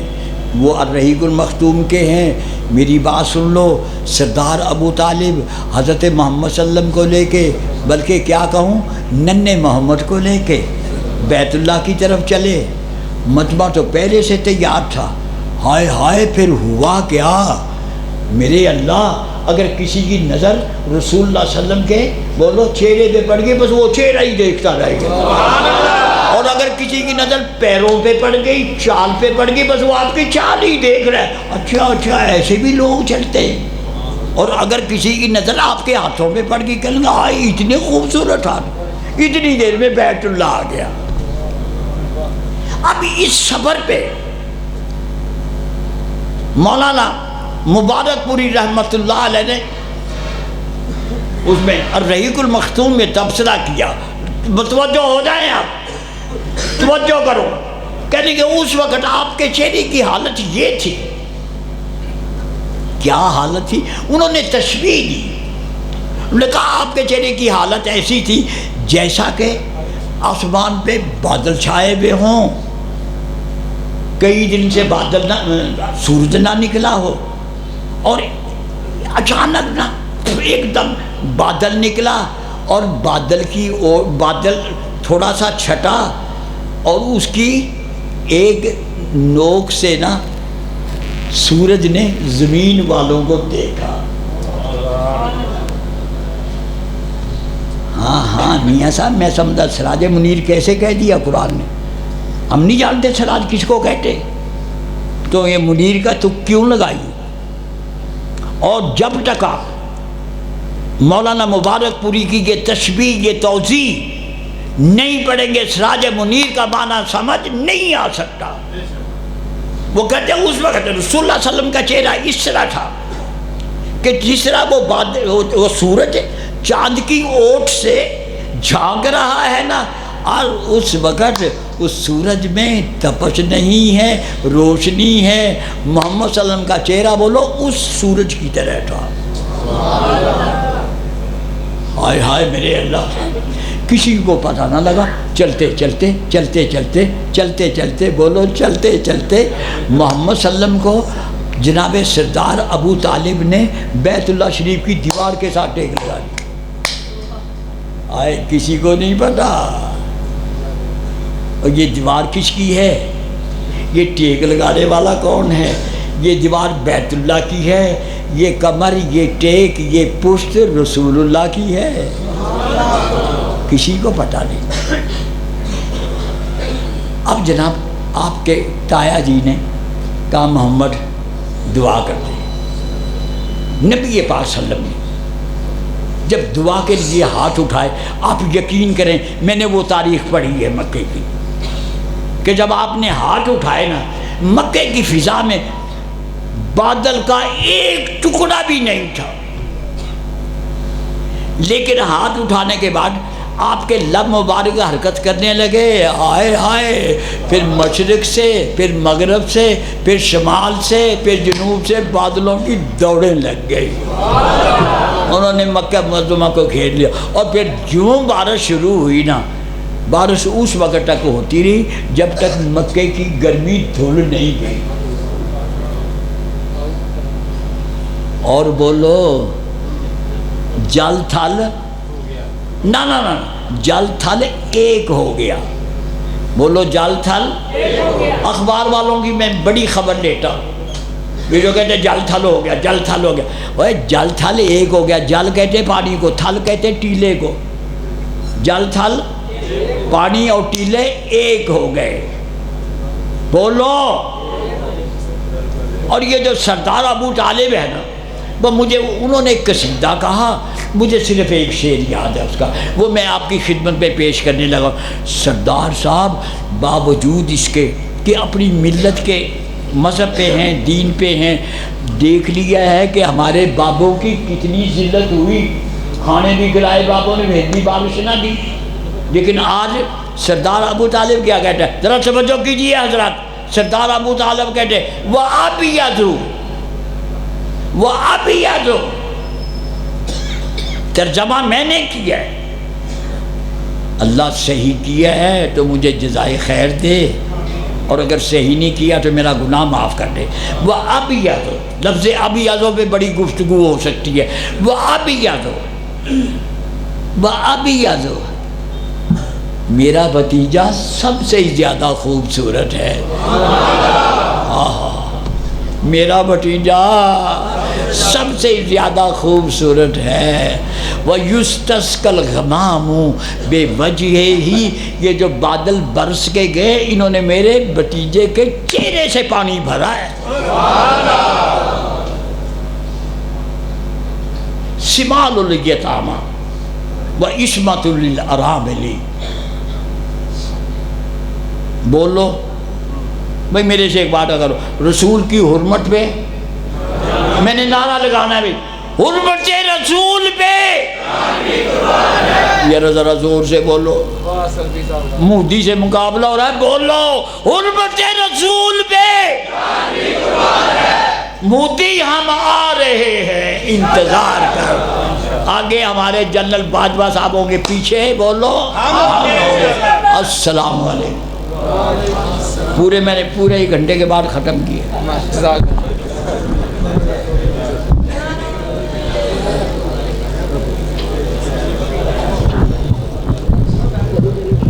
وہ الرحیق المختوم کے ہیں. میری بات سن لو. سردار ابو طالب حضرت محمد صلی اللہ علیہ وسلم کو لے کے، بلکہ کیا کہوں ننھے محمد کو لے کے بیت اللہ کی طرف چلے. مجمع تو پہلے سے تیار تھا. ہائے ہائے پھر ہوا کیا؟ میرے اللہ، اگر کسی کی نظر رسول اللہ صلی اللہ علیہ وسلم کے بولو چہرے پہ پڑ گئی، بس وہ چہرہ ہی دیکھتا رہے گا. اور اگر کسی کی نظر پیروں پہ پڑ گئی، چال پہ پڑ گئی، بس وہ آپ کی چال ہی دیکھ رہا ہے. اچھا اچھا ایسے بھی لوگ چلتے ہیں. اور اگر کسی کی نظر آپ کے ہاتھوں پہ پڑ گئی، کہنے گا آئی اتنے خوبصورت ہاتھ، اتنی دیر میں بیت اللہ آ گیا. اب اس سفر پہ مولانا مبارک پوری رحمت اللہ علیہ نے اس میں الرحیق المختوم میں تبصرہ کیا. متوجہ ہو جائیں آپ، توجہ کرو. کہنے کہ اس وقت آپ کے چہرے کی حالت یہ تھی. کیا حالت تھی؟ انہوں نے تشبیہ دی. انہوں نے کہا آپ کے چہرے کی حالت ایسی تھی جیسا کہ آسمان پہ بادل چھائے ہوئے ہوں، کئی دن سے بادل نہ سورج نہ نکلا ہو، اور اچانک نہ ایک دم بادل نکلا، اور بادل تھوڑا سا چھٹا، اور اس کی ایک نوک سے نا سورج نے زمین والوں کو دیکھا. ہاں میاں صاحب میں سمجھا سراج منیر کیسے کہہ دیا قرآن نے. ہم نہیں جانتے سراج کس کو کہتے، تو یہ منیر کا تک کیوں لگائی. اور جب تک آپ مولانا مبارک پوری کی یہ تشبیہ، یہ توضیح نہیں پڑھیں گے، سراج منیر کا معنی سمجھ نہیں آ سکتا. وہ کہتے ہیں اس وقت رسول اللہ صلی اللہ علیہ وسلم کا چہرہ اس طرح تھا کہ جس طرح وہ سورج چاند کی اوٹ سے جھانک رہا ہے نا، اور اس وقت اس سورج میں تپش نہیں ہے، روشنی ہے. محمد صلی اللہ علیہ وسلم کا چہرہ بولو اس سورج کی طرح تھا. ہائے ہائے میرے اللہ، کسی کو پتہ نہ لگا. چلتے چلتے چلتے چلتے چلتے چلتے بولو چلتے چلتے محمد صلی اللہ علیہ وسلم کو جناب سردار ابو طالب نے بیت اللہ شریف کی دیوار کے ساتھ ٹیک لگا دی. آئے کسی کو نہیں پتا. اور یہ دیوار کس کی ہے؟ یہ ٹیک لگانے والا کون ہے؟ یہ دیوار بیت اللہ کی ہے. یہ کمر، یہ ٹیک، یہ پشت رسول اللہ کی ہے. کسی کو پتہ نہیں. اب جناب آپ کے تایا جی نے کہا محمد دعا کر دے. نبی پاک صلی اللہ علیہ وسلم نے جب دعا کے لیے ہاتھ اٹھائے، آپ یقین کریں میں نے وہ تاریخ پڑھی ہے مکے کی، کہ جب آپ نے ہاتھ اٹھائے نا، مکے کی فضا میں بادل کا ایک ٹکڑا بھی نہیں تھا، لیکن ہاتھ اٹھانے کے بعد آپ کے لب مبارک حرکت کرنے لگے، آئے آئے، پھر مشرق سے، پھر مغرب سے، پھر شمال سے، پھر جنوب سے بادلوں کی دوڑیں لگ گئی، انہوں نے مکہ معظمہ کو گھیر لیا۔ اور پھر جوں بارش شروع ہوئی نا، بارش اس وقت تک ہوتی رہی جب تک مکے کی گرمی دھل نہیں گئی۔ اور بولو جل تھل نہ جل تھل ایک ہو گیا، بولو جل تھل۔ اخبار والوں کی میں بڑی خبر لیتا ہوں، جو کہتے ہیں جل تھل ہو گیا، جل تھل ہو گیا، وہ جل تھل ایک ہو گیا۔ جل کہتے پانی کو، تھل کہتے ٹیلے کو، جل تھل پانی اور ٹیلے ایک ہو گئے، بولو۔ اور یہ جو سردار ابو طالب ہے نا، وہ مجھے انہوں نے ایک قصیدہ کہا، مجھے صرف ایک شعر یاد ہے اس کا، وہ میں آپ کی خدمت میں پیش کرنے لگا۔ سردار صاحب باوجود اس کے کہ اپنی ملت کے مذہب پہ ہیں، دین پہ ہیں، دیکھ لیا ہے کہ ہمارے بابوں کی کتنی ذلت ہوئی، کھانے بھی کھلائے بابوں نے، بھیج بھی بارش نہ دی، لیکن آج سردار ابو طالب کیا کہتا ہے، ذرا توجہ کیجیے حضرات۔ سردار ابو طالب کہتے ہیں وَأَبْيَضُ وَأَبْيَضُ، ترجمہ میں نے کیا ہے، اللہ صحیح کیا ہے تو مجھے جزائے خیر دے، اور اگر صحیح نہیں کیا تو میرا گناہ معاف کر دے۔ وَأَبْيَضُ، لفظ ابیض پہ بڑی گفتگو ہو سکتی ہے۔ وَأَبْيَضُ وَأَبْيَضُ، میرا بھتیجا سب سے زیادہ خوبصورت ہے، میرا بھتیجا سب سے زیادہ خوبصورت ہے۔ وَيُسْتَسْقَى الْغَمَامُ بِوَجْهِهِ، یہ جو بادل برس کے گئے انہوں نے میرے بھتیجے کے چہرے سے پانی بھرا ہے۔ سِمَالُ الْيَتَامَى وَعِصْمَةُ لِلْأَرَامِلِ، بولو بھائی میرے سے ایک بات کرو، رسول کی حرمت پہ میں نے نعرہ لگانا ہے بھائی، حرمت رسول پہ، یہ ذرا زور سے بولو، مودی سے مقابلہ ہو رہا ہے، بولو حرمت رسول پہ، مودی ہم آ رہے ہیں انتظار کر، آگے ہمارے جنرل باجوہ صاحب ہوں گے، پیچھے بولو السلام علیکم۔ میں نے پورے ایک گھنٹے کے بعد ختم کیا۔